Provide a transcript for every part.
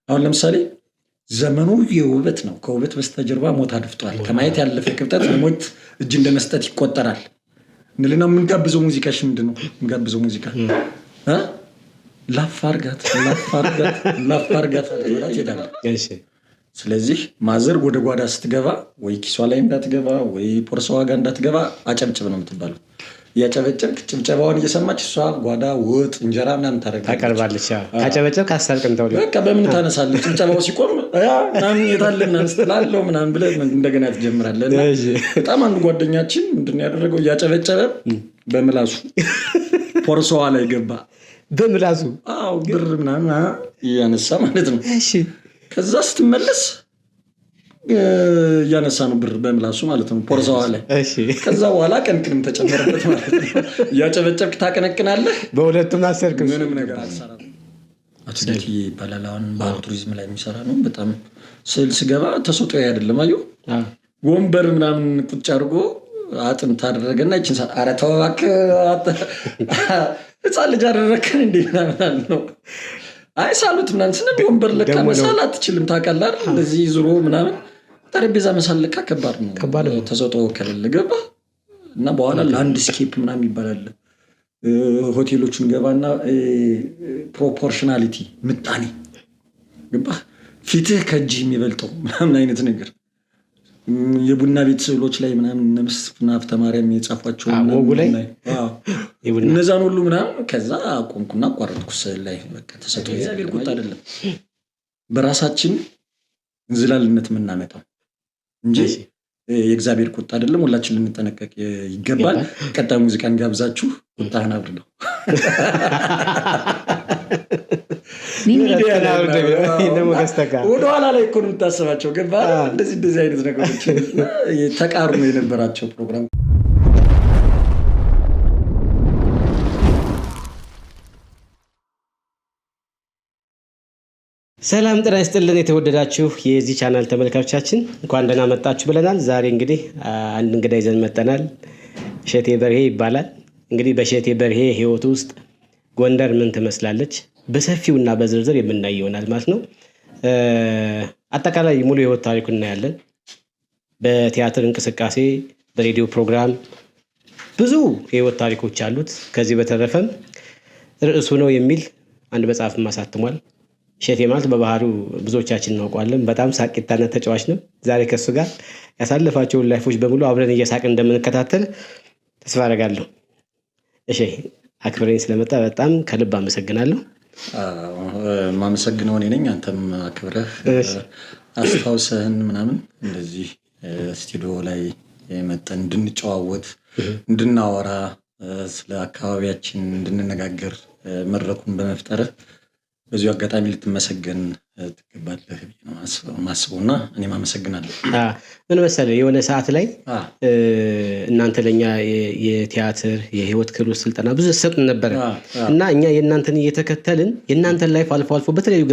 አሁን ለምሳሌ ዘመኑ የውበት ነው። ከውበት በስተጀርባ ሞት አድፍጧል። ከማየት ያለፈ ቅብጠት ለሞት እጅ እንደመስጠት ይቆጠራል እንልና የምንጋብዘው ሙዚቃሽ ምንድን ነው? የምንጋብዘው ሙዚቃ ላፍ አርጋት ትሄዳለህ። ስለዚህ ማዘር ወደ ጓዳ ስትገባ ወይ ኪሷ ላይ እንዳትገባ ወይ ፖርሳዋ ጋር እንዳትገባ አጨብጭብ ነው የምትባለው። እያጨበጨብክ ጭብጨባውን እየሰማች እሷ ጓዳ ወጥ እንጀራ ምናምን ታቀርባለች። ካጨበጨብክ አሳልቅም ተብሎ በቃ በምን ታነሳለች? ጭብጨባው ሲቆም ምናምን የታለ ምናምን ስትላለው ምናምን ብለህ እንደገና ትጀምራለህ። በጣም አንዱ ጓደኛችን ምንድን ያደረገው እያጨበጨበ በምላሱ ፖርሳዋ ላይ ገባ። በምላሱ ብር ምናምን እያነሳ ማለት ነው። ከዛ ስትመለስ እያነሳ ነው ብር በምላሱ ማለት ነው ፖርሳዋ ላይ። ከዛ በኋላ ቀንቅንም ተጨመረበት ማለት ነው። እያጨበጨብክ ታቀነቅናለህ። በሁለቱም አሰርክ ምንም ነገር አልሰራም። አቶ ጌትዬ ይባላል። አሁን ባህል ቱሪዝም ላይ የሚሰራ ነው። በጣም ስዕል ስገባ ተሰጦ አይደለም አየሁ ወንበር ምናምን ቁጭ አድርጎ አጥንት አደረገና ይችን ኧረ ተው እባክህ ህፃን ልጅ አደረግከን እንዴ ምናምን ነው። አይ ሳሉት ምናምን ስንል ወንበር ለካ መሳል አትችልም ታውቃለህ አይደል? እንደዚህ ዙሮ ምናምን ጠረጴዛ መሳል ለካ ከባድ ነው። ተሰጥኦ ከሌለ ገባ እና በኋላ ላንድስኬፕ ምናምን ይባላል። ሆቴሎቹን ገባና ፕሮፖርሽናሊቲ ምጣኔ ገባ ፊትህ ከእጅ የሚበልጠው ምናምን አይነት ነገር የቡና ቤት ስዕሎች ላይ ምናምን መስፍን ሀብተ ማርያም የጻፏቸው እነዛን ሁሉ ምናምን ከዛ ቆምኩና አቋረጥኩ። ስዕል ላይ በቃ ተሰጥኦ እግዚአብሔር ቁጣ አይደለም በራሳችን እንዝላልነት የምናመጣው እንጂ የእግዚአብሔር ቁጣ አይደለም። ሁላችን ልንጠነቀቅ ይገባል። ቀጣይ ሙዚቃን ጋብዛችሁ ቁጣህን አብርደው ወደኋላ ላይ እኮ ነው የምታስባቸው። ገባ እንደዚህ አይነት ነገሮች ተቃርኖ የነበራቸው ፕሮግራም። ሰላም ጤና ይስጥልን የተወደዳችሁ የዚህ ቻናል ተመልካቾቻችን እንኳን ደህና መጣችሁ ብለናል። ዛሬ እንግዲህ አንድ እንግዳ ይዘን መጥተናል። እሸቴ በርሄ ይባላል። እንግዲህ በእሸቴ በርሄ ህይወት ውስጥ ጎንደር ምን ትመስላለች በሰፊውና በዝርዝር የምናይ ይሆናል ማለት ነው። አጠቃላይ ሙሉ የህይወት ታሪኩን እናያለን። በቲያትር እንቅስቃሴ፣ በሬዲዮ ፕሮግራም ብዙ የህይወት ታሪኮች አሉት። ከዚህ በተረፈም ርዕሱ ነው የሚል አንድ መጽሐፍም አሳትሟል። እሸቴ ማለት በባህሪው ብዙዎቻችን እናውቀዋለን። በጣም ሳቂታና ተጫዋች ነው። ዛሬ ከሱ ጋር ያሳለፋቸውን ላይፎች በሙሉ አብረን እየሳቅን እንደምንከታተል ተስፋ አደርጋለሁ። እሺ አክብረኝ ስለመጣ በጣም ከልብ አመሰግናለሁ። ማመሰግነው እኔ ነኝ። አንተም አክብረህ አስታውሰህን ምናምን እንደዚህ ስቱዲዮ ላይ መጠን እንድንጨዋወት እንድናወራ ስለ አካባቢያችን እንድንነጋገር መድረኩን በመፍጠርህ በዚሁ አጋጣሚ ልትመሰገን ትገባለህ ነው ማስበውና እኔም አመሰግናለሁ። ምን መሰለህ የሆነ ሰዓት ላይ እናንተ ለኛ የቲያትር የህይወት ክህሎት ስልጠና ብዙ ሰጥን ነበር እና እኛ የእናንተን እየተከተልን የእናንተን ላይፍ አልፎ አልፎ በተለያዩ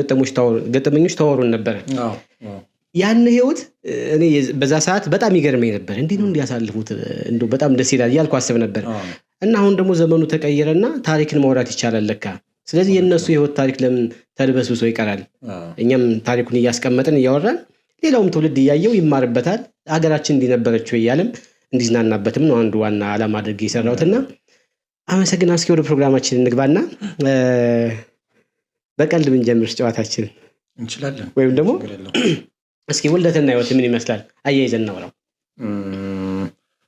ገጠመኞች ታወሩን ነበር። ያን ህይወት እኔ በዛ ሰዓት በጣም ይገርመኝ ነበር። እንዴት ነው እንዲያሳልፉት እንደው በጣም ደስ ይላል እያልኩ አስብ ነበር እና አሁን ደግሞ ዘመኑ ተቀየረና ታሪክን ማውራት ይቻላል ለካ። ስለዚህ የነሱ የህይወት ታሪክ ለምን ተልበስብሶ ይቀራል? እኛም ታሪኩን እያስቀመጥን እያወራን ሌላውም ትውልድ እያየው ይማርበታል። ሀገራችን እንዲነበረችው እያለም እንዲዝናናበትም ነው አንዱ ዋና ዓላማ አድርጌ የሰራሁትና አመሰግናለሁ። እስኪ ወደ ፕሮግራማችን እንግባና በቀልድ ብንጀምር ጨዋታችን እንችላለን ወይም ደግሞ እስኪ ውልደትና ህይወት ምን ይመስላል አያይዘን እናወራው።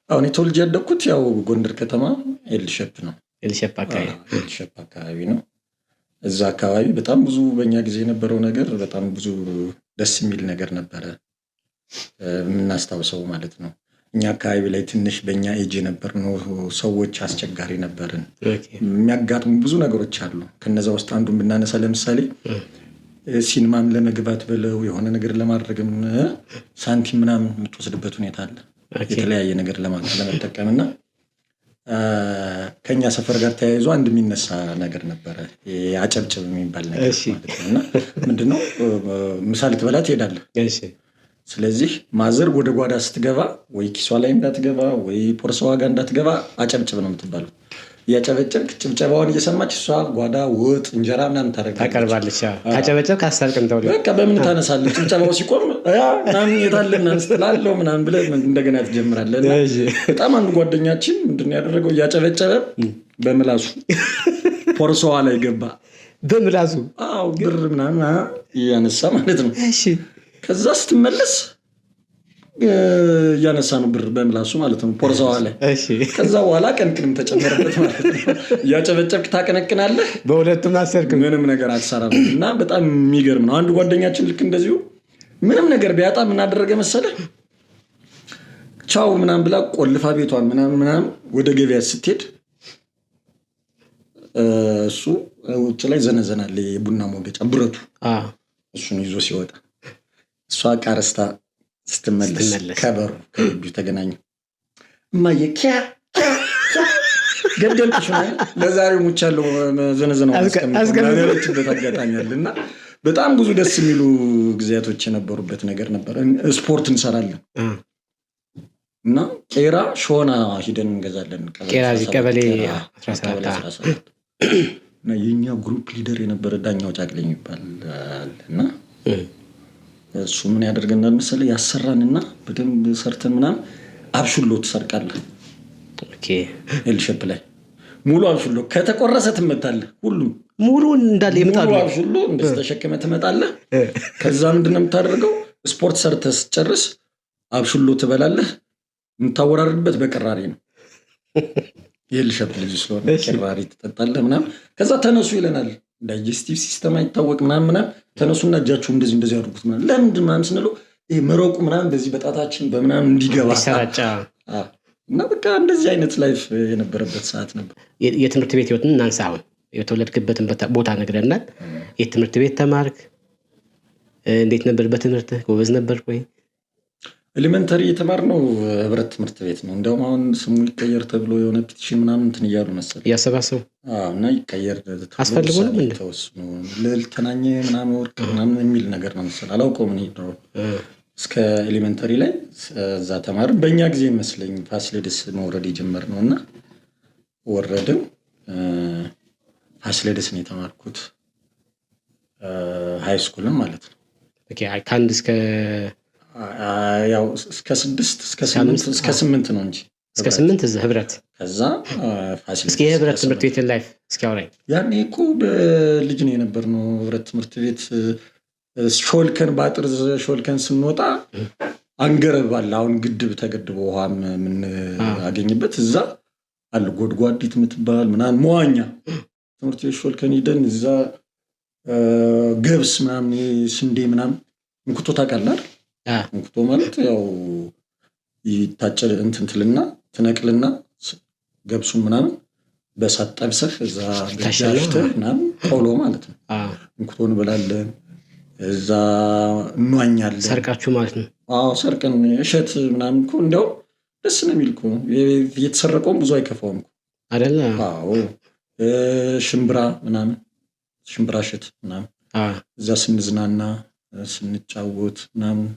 አሁን ተወልጄ ያደግኩት ያው ጎንደር ከተማ ኤልሸፕ ነው። ኤልሸፕ አካባቢ ነው። እዛ አካባቢ በጣም ብዙ በእኛ ጊዜ የነበረው ነገር በጣም ብዙ ደስ የሚል ነገር ነበረ የምናስታውሰው ማለት ነው። እኛ አካባቢ ላይ ትንሽ በእኛ ኤጅ የነበርነው ሰዎች አስቸጋሪ ነበርን። የሚያጋጥሙ ብዙ ነገሮች አሉ። ከነዛ ውስጥ አንዱን ብናነሳ ለምሳሌ ሲኒማም ለመግባት ብለው የሆነ ነገር ለማድረግም ሳንቲም ምናምን የምትወስድበት ሁኔታ አለ የተለያየ ነገር ለመጠቀምና ከኛ ሰፈር ጋር ተያይዞ አንድ የሚነሳ ነገር ነበረ አጨብጭብ የሚባል ነገር ማለት ነው። እና ምንድነው ምሳ ልትበላ ትሄዳለህ። ስለዚህ ማዘር ወደ ጓዳ ስትገባ ወይ ኪሷ ላይ እንዳትገባ ወይ ፖርሳዋ ጋር እንዳትገባ አጨብጭብ ነው የምትባለው። እያጨበጨብክ ጭብጨባውን እየሰማች እሷ ጓዳ ወጥ እንጀራ ምናምን ታቀርባለች። ካጨበጨብክ አሳልቅም ተብሎ በቃ በምን ታነሳለህ? ጭብጨባው ሲቆም ምናምን የታለ ምናምን ስትላለው ምናምን ብለህ እንደገና ትጀምራለህ። በጣም አንዱ ጓደኛችን ምንድን ያደረገው እያጨበጨበ በምላሱ ፖርሶዋ ላይ ገባ። በምላሱ ብር ምናምን እያነሳ ማለት ነው። ከዛ ስትመለስ እያነሳ ነው ብር በምላሱ ማለት ነው ፖርሳዋ ላይ። ከዛ በኋላ ቀንቅንም ተጨመረበት ማለት ነው። እያጨበጨብክ ታቀነቅናለህ፣ በሁለቱም አሰርክም ምንም ነገር አትሰራም። እና በጣም የሚገርም ነው። አንድ ጓደኛችን ልክ እንደዚሁ ምንም ነገር ቢያጣ ምን አደረገ መሰለህ? ቻው ምናምን ብላ ቆልፋ ቤቷን ምናምን ወደ ገበያ ስትሄድ እሱ ውጭ ላይ ዘነዘናል የቡና ሞገጫ ብረቱ፣ እሱን ይዞ ሲወጣ እሷ ቃረስታ ስትመለስ ከበሩ ከግቢው ተገናኙ። እማዬ ገደልኩሽ ለዛሬው ሙቻለሁ ዘነዘናው አስቀምጠበት አጋጣሚ አለ። እና በጣም ብዙ ደስ የሚሉ ጊዜያቶች የነበሩበት ነገር ነበር። ስፖርት እንሰራለን እና ቄራ ሾና ሂደን እንገዛለን። ቀበሌ 17 እና የኛ ግሩፕ ሊደር የነበረ ዳኛው ጫቅለኝ ይባላል። እና እሱ ምን ያደርገናል መሰለህ? ያሰራንና በደንብ ሰርተን ምናምን አብሹሎ ትሰርቃለህ። ኤልሸፕ ላይ ሙሉ አብሹሎ ከተቆረሰ ትመታለህ። ሁሉም ሙሉ እንዳለ ይመጣሉ። ሙሉ አብሹሎ እንደተሸከመ ትመጣለህ። ከዛ ምንድነው የምታደርገው? ስፖርት ሰርተህ ስትጨርስ አብሹሎ ትበላለህ። የምታወራርድበት በቅራሪ ነው። የኤልሸፕ ልጅ ስለሆነ ቅራሪ ትጠጣለህ ምናምን። ከዛ ተነሱ ይለናል። ዳይጀስቲቭ ሲስተም አይታወቅ ምናምን ተነሱና እጃችሁ እንደዚህ አድርጉት ምናምን። ለምንድን ምናምን ስንለው ይሄ መረቁ ምናምን በዚህ በጣታችን በምናምን እንዲገባ እና በቃ እንደዚህ አይነት ላይፍ የነበረበት ሰዓት ነበር። የትምህርት ቤት ህይወትን እናንሳ። አሁን የተወለድክበትን ቦታ ነግረናል። የትምህርት ቤት ተማርክ? እንዴት ነበር በትምህርት? ጎበዝ ነበር ወይ? ኤሌመንተሪ የተማርነው ህብረት ትምህርት ቤት ነው። እንደውም አሁን ስሙ ይቀየር ተብሎ የሆነ ፒቲሽን ምናምን እንትን እያሉ መሰለኝ እያሰባሰቡ እና ይቀየር አስፈልጎ ነው ተወስኖ ልዕልትናኘ ምናምን ወርቅ ምናምን የሚል ነገር ነው መሰለኝ። አላውቀውም እኔ ድሮ እስከ ኤሌመንተሪ ላይ እዛ ተማርን። በእኛ ጊዜ ይመስለኝ ፋሲለደስ መውረድ የጀመርነው እና ወረድን። ፋሲለደስ ነው የተማርኩት ሃይ ስኩልም ማለት ነው። ከአንድ እስከ ያው እስከ 6 እስከ 8 ነው እንጂ እስከ 8 እዛ ህብረት። ከዛ ፋሲል እስኪ የህብረት ትምህርት ቤት ላይፍ እስኪ አውራኝ። ያኔ እኮ በልጅ ነው የነበርነው ህብረት ትምህርት ቤት። ሾልከን ባጥር ሾልከን ስንወጣ አንገረባል። አሁን ግድብ ተገድቦ ውሃ ምን አገኝበት እዛ አለ ጎድጓዲት የምትባል ምናምን መዋኛ ትምህርት ቤት ሾልከን ሄደን እዛ ገብስ ምናምን ስንዴ ምናምን እንኩቶ ታውቃለህ? እንኩቶ ማለት ያው ይታጨድ እንትንትልና ትነቅልና ገብሱን ምናምን በሳት ጠብሰህ እዛ በጃሽተህ ምናምን ቆሎ ማለት ነው። እንኩቶ እንበላለን፣ እዛ እንዋኛለን። ሰርቃችሁ ማለት ነው? አዎ ሰርቀን እሸት ምናምን እኮ እንደው ደስ ነው የሚል እኮ የተሰረቀውም ብዙ አይከፋውም እኮ አይደለ? አዎ ሽምብራ ምናምን ሽምብራ እሸት ምናምን እዛ ስንዝናና ስንጫወት ምናምን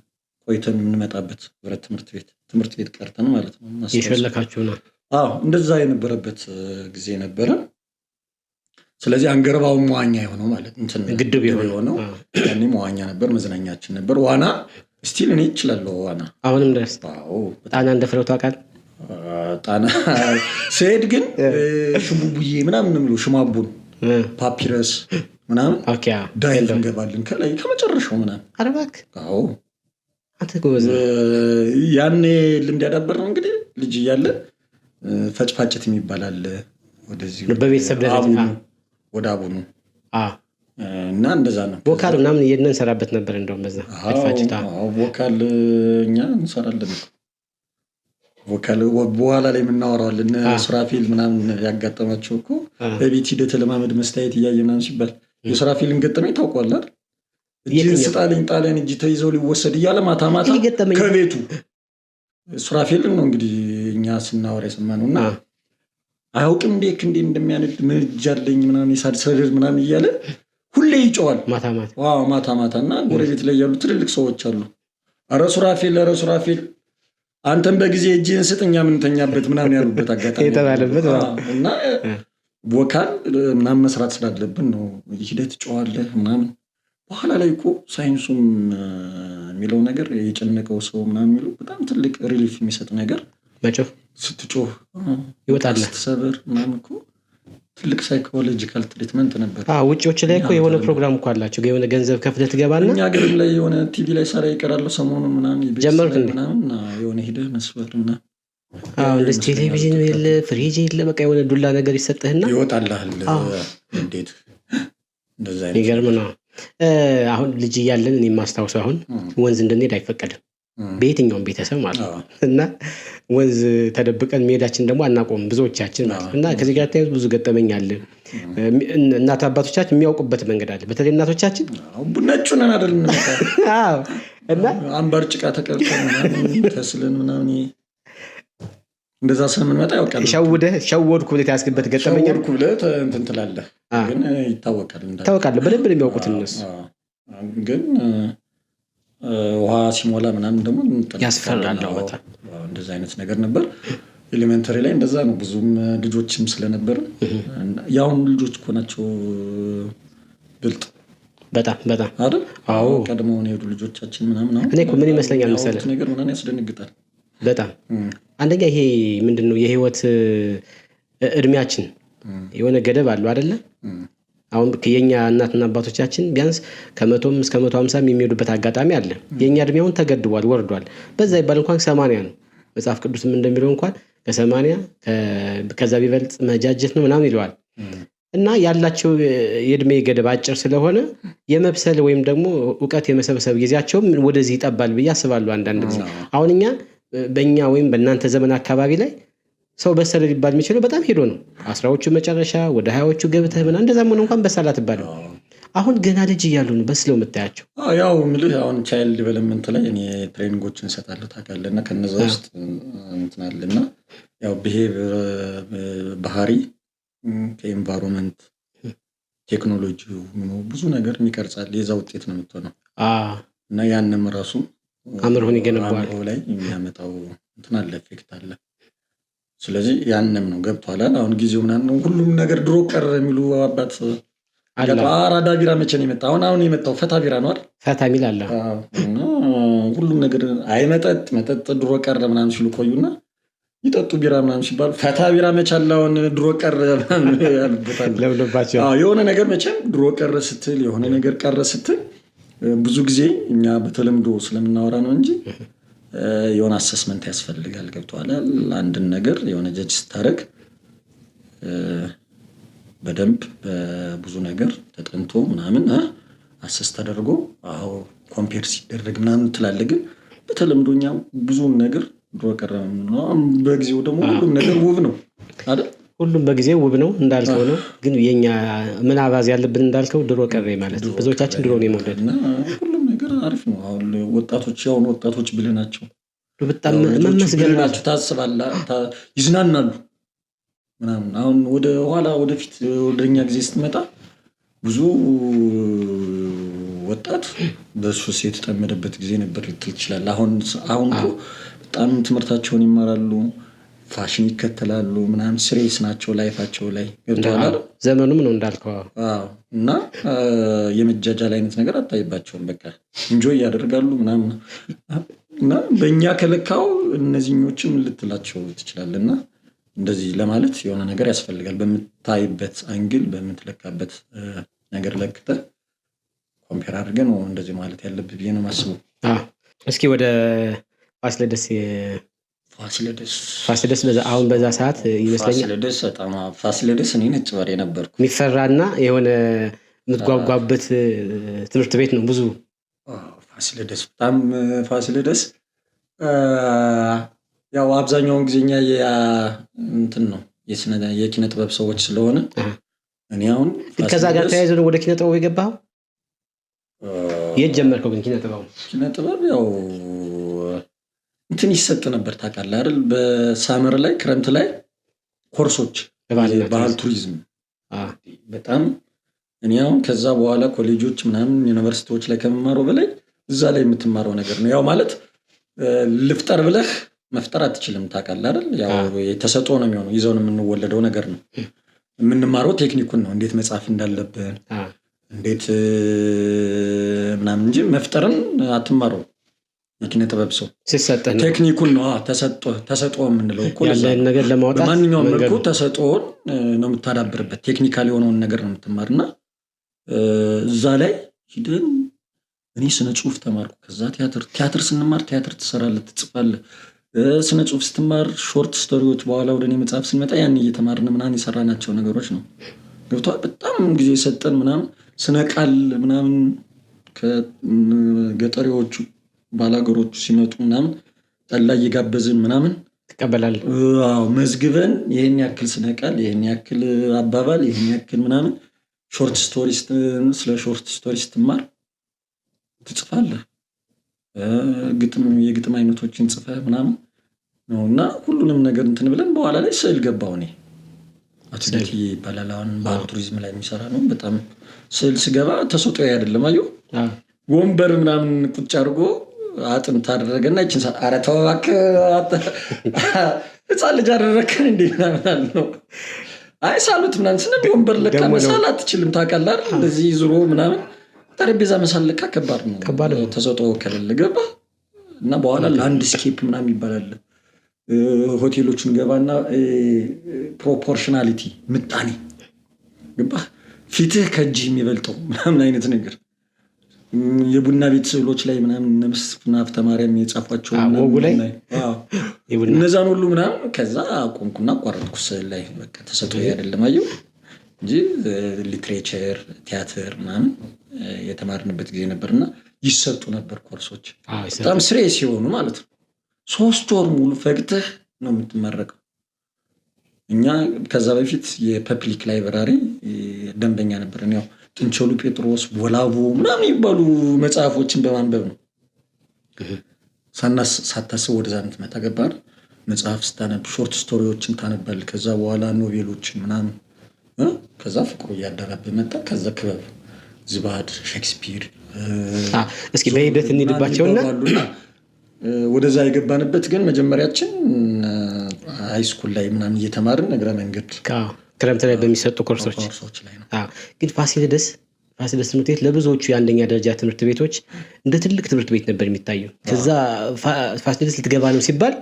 ቆይተን የምንመጣበት ህብረት ትምህርት ቤት ቀርተን ማለት ነው። የሸለካችሁ ነው? አዎ እንደዛ የነበረበት ጊዜ ነበረ። ስለዚህ አንገርባው መዋኛ የሆነው ማለት እንትን ግድብ የሆነው ያኔ መዋኛ ነበር፣ መዝናኛችን ነበር። ዋና ስቲል እኔ እችላለሁ ዋና አሁንም ድረስ። አዎ ጣና እንደፈረው ታውቃለህ? ጣና ስሄድ ግን ሽቡቡዬ ምናምን ነው የሚለው ሽማቡን ፓፒረስ ምናምን ዳይቭ እንገባለን ከላይ ከመጨረሻው ምናምን። ኧረ እባክህ! አዎ አንተ ጎበዝ። ያኔ ልምድ ያዳበርነው እንግዲህ ልጅ እያለ ፈጭፋጭት የሚባል አለ ወደዚህ በቤተሰብ ደረጃ ወደ አቡኑ እና እንደዛ ነው። ቮካል ምናምን እንሰራበት ነበር እንደውም በዛ ፈጭፋጭታ። አዎ ቮካል እኛ እንሰራለን። ቮካል በኋላ ላይ የምናወራዋለን። ሱራፊል ምናምን ያጋጠማቸው እኮ በቤት ሂደት ለማመድ መስታየት እያየ ምናምን ሲባል የሱራፊልን ገጠመኝ ታውቀዋለህ አይደል? እጅን ስጣልኝ ጣሊያን እጅ ተይዘው ሊወሰድ እያለ ማታ ማታ ከቤቱ ሱራፊልን ነው እንግዲህ እኛ ስናወራ የሰማነው። እና አያውቅም እንዴት እንደሚያነድ ምን እጅ አለኝ ምናምን የሳድ ሰደድ ምናምን እያለ ሁሌ ይጮዋል ማታ ማታ። እና ጎረቤት ላይ ያሉ ትልልቅ ሰዎች አሉ። ኧረ ሱራፊል አንተም በጊዜ እጅህን ስጥኛ ምንተኛበት ምናምን ያሉበት አጋጣሚ የተባለበት እና ቮካል ምናምን መስራት ስላለብን ነው ሂደት ጮዋለህ ምናምን። በኋላ ላይ እኮ ሳይንሱም የሚለው ነገር የጨነቀው ሰው ምናምን የሚለው በጣም ትልቅ ሪሊፍ የሚሰጥ ነገር መጮህ ስትጮህ ይወጣል ስትሰብር ምናምን እኮ ትልቅ ሳይኮሎጂካል ትሪትመንት ነበር። ውጪዎች ላይ እኮ የሆነ ፕሮግራም እኮ አላቸው የሆነ ገንዘብ ከፍለህ ትገባና እኛ ሀገርም ላይ የሆነ ቲቪ ላይ ሰራ ይቀራለሁ ሰሞኑን ምናምን ጀመሩት ምናምን የሆነ ሂደህ መስበር ምናምን እንደዚህ ቴሌቪዥን የለ ፍሪጅ የለ በቃ የሆነ ዱላ ነገር ይሰጥህና ይወጣልሃል። እንዴት እንደዛ አይነት ይገርም ነው። አሁን ልጅ እያለን እኔ የማስታውሰው አሁን ወንዝ እንድንሄድ አይፈቀድም በየትኛውም ቤተሰብ ማለት ነው። እና ወንዝ ተደብቀን መሄዳችን ደግሞ አናቆም ብዙዎቻችን ማለት እና ከዚህ ጋር ተያይዞ ብዙ ገጠመኝ አለ። እናት አባቶቻችን የሚያውቁበት መንገድ አለ። በተለይ እናቶቻችን ቡናጩን አይደል እና አምባር ጭቃ ተቀርተን ምናምን ተስለን ምናምን እንደዛ ስለምንመጣ ያውቃል። ሸወድኩ ብለህ ያስገበት ገጠመኝ ሸወድኩ ብለህ እንትን ትላለህ። ግን ይታወቃል በደንብ ነው የሚያውቁት እነሱ። ግን ውሃ ሲሞላ ምናምን ደግሞ ያስፈራል በጣም። እንደዛ አይነት ነገር ነበር። ኤሌመንተሪ ላይ እንደዛ ነው። ብዙም ልጆችም ስለነበር ያሁን ልጆች እኮ ናቸው ብልጥ በጣም አይደል? አዎ ቀድሞውን የሄዱ ልጆቻችን ምናምን አሁን እኔ እኮ ምን ይመስለኛል መሰለህ ነገር ምናምን ያስደነግጣል በጣም። አንደኛ ይሄ ምንድነው የህይወት እድሜያችን የሆነ ገደብ አለው አይደለ? አሁን የኛ እናትና አባቶቻችን ቢያንስ ከ100 እስከ 150 የሚሄዱበት አጋጣሚ አለ። የኛ እድሜውን ተገድቧል ወርዷል። በዛ ይባል እንኳን 80 ነው መጽሐፍ ቅዱስም እንደሚለው እንኳን ከ80 ከዛ ቢበልጥ መጃጀት ነው ምናምን ይለዋል። እና ያላቸው የእድሜ ገደብ አጭር ስለሆነ የመብሰል ወይም ደግሞ ዕውቀት የመሰብሰብ ጊዜያቸውም ወደዚህ ይጠባል ብዬ አስባለሁ። አንዳንድ ጊዜ አሁን እኛ በእኛ ወይም በእናንተ ዘመን አካባቢ ላይ ሰው በሰለ ሊባል የሚችለው በጣም ሄዶ ነው 10ዎቹ መጨረሻ ወደ 20ዎቹ ገብተህ ምናምን እንደዛ ሆነ እንኳን በሰላ ትባለው። አሁን ገና ልጅ እያሉ ነው በስለው የምታያቸው። ያው ምልህ አሁን ቻይልድ ዴቨሎፕመንት ላይ እኔ ትሬኒንጎችን እንሰጣለሁ ታውቃለህ። እና ከነዛ ውስጥ እንትን አለና ያው ባህሪ ከኤንቫይሮንመንት ቴክኖሎጂ ብዙ ነገር የሚቀርጻል የዛ ውጤት ነው የምትሆነው። እና ያንም ራሱ አምሮን ይገነባል ላይ የሚያመጣው እንትን አለ ኤፌክት አለ። ስለዚህ ያንም ነው ገብቷል። አሁን ጊዜው ምናምን ሁሉም ነገር ድሮ ቀረ የሚሉ አባት አራዳ ቢራ መቼ ነው የመጣው? አሁን የመጣው ፈታ ቢራ ነው አይደል? ፈታ ሚል አለ። ሁሉም ነገር አይ መጠጥ ድሮ ቀረ ምናምን ሲሉ ቆዩና ይጠጡ ቢራ ምናምን ሲባል ፈታ ቢራ መቼ አለ አሁን ድሮ ቀረ ያሉበታል። ለብለባቸው የሆነ ነገር መቼም ድሮ ቀረ ስትል የሆነ ነገር ቀረ ስትል ብዙ ጊዜ እኛ በተለምዶ ስለምናወራ ነው እንጂ የሆነ አሰስመንት ያስፈልጋል። ገብቷል። አንድን ነገር የሆነ ጀጅ ስታደርግ በደንብ በብዙ ነገር ተጠንቶ ምናምን አሰስ ተደርጎ ኮምፔር ሲደረግ ምናምን ትላለህ። ግን በተለምዶ እኛ ብዙውን ነገር ድሮ ቀረ ነው። በጊዜው ደግሞ ሁሉም ነገር ውብ ነው አይደል? ሁሉም በጊዜው ውብ ነው እንዳልከው ነው። ግን የኛ ምን አባዝ ያለብን እንዳልከው ድሮ ቀረ ማለት ነው። ብዙዎቻችን ድሮ ነው የመውደድ ሁሉም ነገር አሪፍ ነው። አሁን ወጣቶች ብልህ ናቸው። በጣም መመስገን ናቸው። ታስባለህ፣ ይዝናናሉ ምናምን። አሁን ወደ ኋላ ወደፊት ወደኛ ጊዜ ስትመጣ ብዙ ወጣት በሱስ የተጠመደበት ጊዜ ነበር ልትል ትችላለህ። አሁን በጣም ትምህርታቸውን ይማራሉ፣ ፋሽን ይከተላሉ ምናምን፣ ስሬስ ናቸው ላይፋቸው ላይ ገብተዋል። ዘመኑም ነው እንዳልከው። እና የመጃጃል አይነት ነገር አታይባቸውም። በቃ ኢንጆይ ያደርጋሉ ምናምን። እና በእኛ ከለካው እነዚህኞችም ልትላቸው ትችላለህ። እና እንደዚህ ለማለት የሆነ ነገር ያስፈልጋል። በምታይበት አንግል በምትለካበት ነገር ለክተህ ኮምፔር አድርገህ ነው እንደዚህ ማለት ያለብህ ብዬ ነው የማስበው። እስኪ ወደ ፋሲለደስ አሁን በዛ ሰዓት ይመስለኛል ፋሲለደስ እኔ ነጭ በሬ ነበርኩ። የሚፈራና የሆነ የምትጓጓበት ትምህርት ቤት ነው። ብዙ ፋሲለደስ ያው አብዛኛውን ጊዜኛ እንትን ነው የኪነ ጥበብ ሰዎች ስለሆነ እኔ አሁን ከዛ ጋር ተያይዞ ነው ወደ ኪነ ጥበብ የገባኸው? የት ጀመርከው ግን ኪነ ጥበብ? ኪነ ጥበብ ያው እንትን ይሰጥ ነበር ታውቃለህ አይደል? በሳመር ላይ ክረምት ላይ ኮርሶች ባህል ቱሪዝም በጣም እኔ አሁን ከዛ በኋላ ኮሌጆች ምናምን ዩኒቨርሲቲዎች ላይ ከመማረው በላይ እዛ ላይ የምትማረው ነገር ነው። ያው ማለት ልፍጠር ብለህ መፍጠር አትችልም። ታውቃለህ አይደል? ያው ተሰጥኦ ነው የሚሆነው፣ ይዘው ነው የምንወለደው ነገር ነው። የምንማረው ቴክኒኩን ነው፣ እንዴት መጻፍ እንዳለብን እንዴት ምናምን እንጂ መፍጠርን አትማረው። የኪነ ጥበብ ሰው ሲሰጠህ ነው ቴክኒኩን ነው ተሰጥኦ የምንለው እኮ ያለን ነገር ለማውጣት በማንኛውም መልኩ ተሰጥኦን ነው የምታዳብርበት። ቴክኒካል የሆነውን ነገር ነው የምትማርና እዛ ላይ ሂደን እኔ ስነ ጽሁፍ ተማርኩ። ከዛ ቲያትር ስንማር ቲያትር ትሰራለህ፣ ትጽፋለህ። ስነ ጽሁፍ ስትማር ሾርት ስቶሪዎች፣ በኋላ ወደ እኔ መጽሐፍ ስንመጣ ያን እየተማርን ምናምን የሰራናቸው ነገሮች ነው። ገብቶሃል? በጣም ጊዜ ሰጠን ምናምን ስነ ቃል ምናምን ከገጠሪዎቹ ባላገሮቹ ሲመጡ ምናምን ጠላ እየጋበዝን ምናምን ትቀበላለህ። መዝግበን ይህን ያክል ስነ ቃል፣ ይህን ያክል አባባል፣ ይህን ያክል ምናምን ሾርት ስቶሪ ስለ ሾርት ስቶሪ ስትማር ትጽፋለህ። የግጥም አይነቶችን ጽፈህ ምናምን ነው እና ሁሉንም ነገር እንትን ብለን በኋላ ላይ ስዕል ገባው። እኔ አቶ ዳኪ ይባላል፣ አሁን ባህል ቱሪዝም ላይ የሚሰራ ነው። በጣም ስዕል ስገባ ተሰጥኦ አይደለም። አየሁ ወንበር ምናምን ቁጭ አድርጎ አጥንት አደረገና ይችን ኧረ ተው እባክህ ህፃን ልጅ አደረግከን እንዴ ምናምን ነው። አይ ሳሉት ምናምን ስንል ወንበር ለካ መሳል አትችልም ታውቃለህ አይደል? እንደዚህ ዙሮ ምናምን ጠረጴዛ መሳል ለካ ከባድ ነው። ተሰጥኦ ከሌለ ገባ እና በኋላ ላንድስኬፕ ምናምን ይባላል። ሆቴሎችን ገባና ፕሮፖርሽናሊቲ ምጣኔ ገባ ፊትህ ከእጅህ የሚበልጠው ምናምን አይነት ነገር የቡና ቤት ስዕሎች ላይ ምናምን መስፍን ሀብተማርያም የጻፏቸው እነዛን ሁሉ ምናምን ከዛ አቆምኩና አቋረጥኩ። ስዕል ላይ በቃ ተሰጥኦ አይደለም አየሁ እንጂ ሊትሬቸር ቲያትር ምናምን የተማርንበት ጊዜ ነበርና ይሰጡ ነበር ኮርሶች በጣም ስሬስ ሲሆኑ ማለት ነው። 3 ወር ሙሉ ፈግተህ ነው የምትመረቀው። እኛ ከዛ በፊት የፐብሊክ ላይብራሪ ደንበኛ ነበርን። ያው ጥንቸሉ ጴጥሮስ፣ ቦላቡ ምናምን የሚባሉ መጽሐፎችን በማንበብ ነው ሳታስብ ወደዛ የምትመጣ ገባህ። መጽሐፍ ስታነብ ሾርት ስቶሪዎችን ታነባለህ። ከዛ በኋላ ኖቬሎችን ምናምን ከዛ ፍቅሩ እያደረብህ መጣ። ከዛ ክበብ ዝባድ፣ ሼክስፒር እስኪ በሂደት እንሂድባቸውና ወደዛ የገባንበት ግን መጀመሪያችን ሃይስኩል ላይ ምናምን እየተማርን እግረ መንገድ ክረምት ላይ በሚሰጡ ኮርሶች ላይ ነው። ግን ፋሲለደስ ትምህርት ቤት ለብዙዎቹ የአንደኛ ደረጃ ትምህርት ቤቶች እንደ ትልቅ ትምህርት ቤት ነበር የሚታየው። ከዛ ፋሲለደስ ልትገባ ነው ሲባል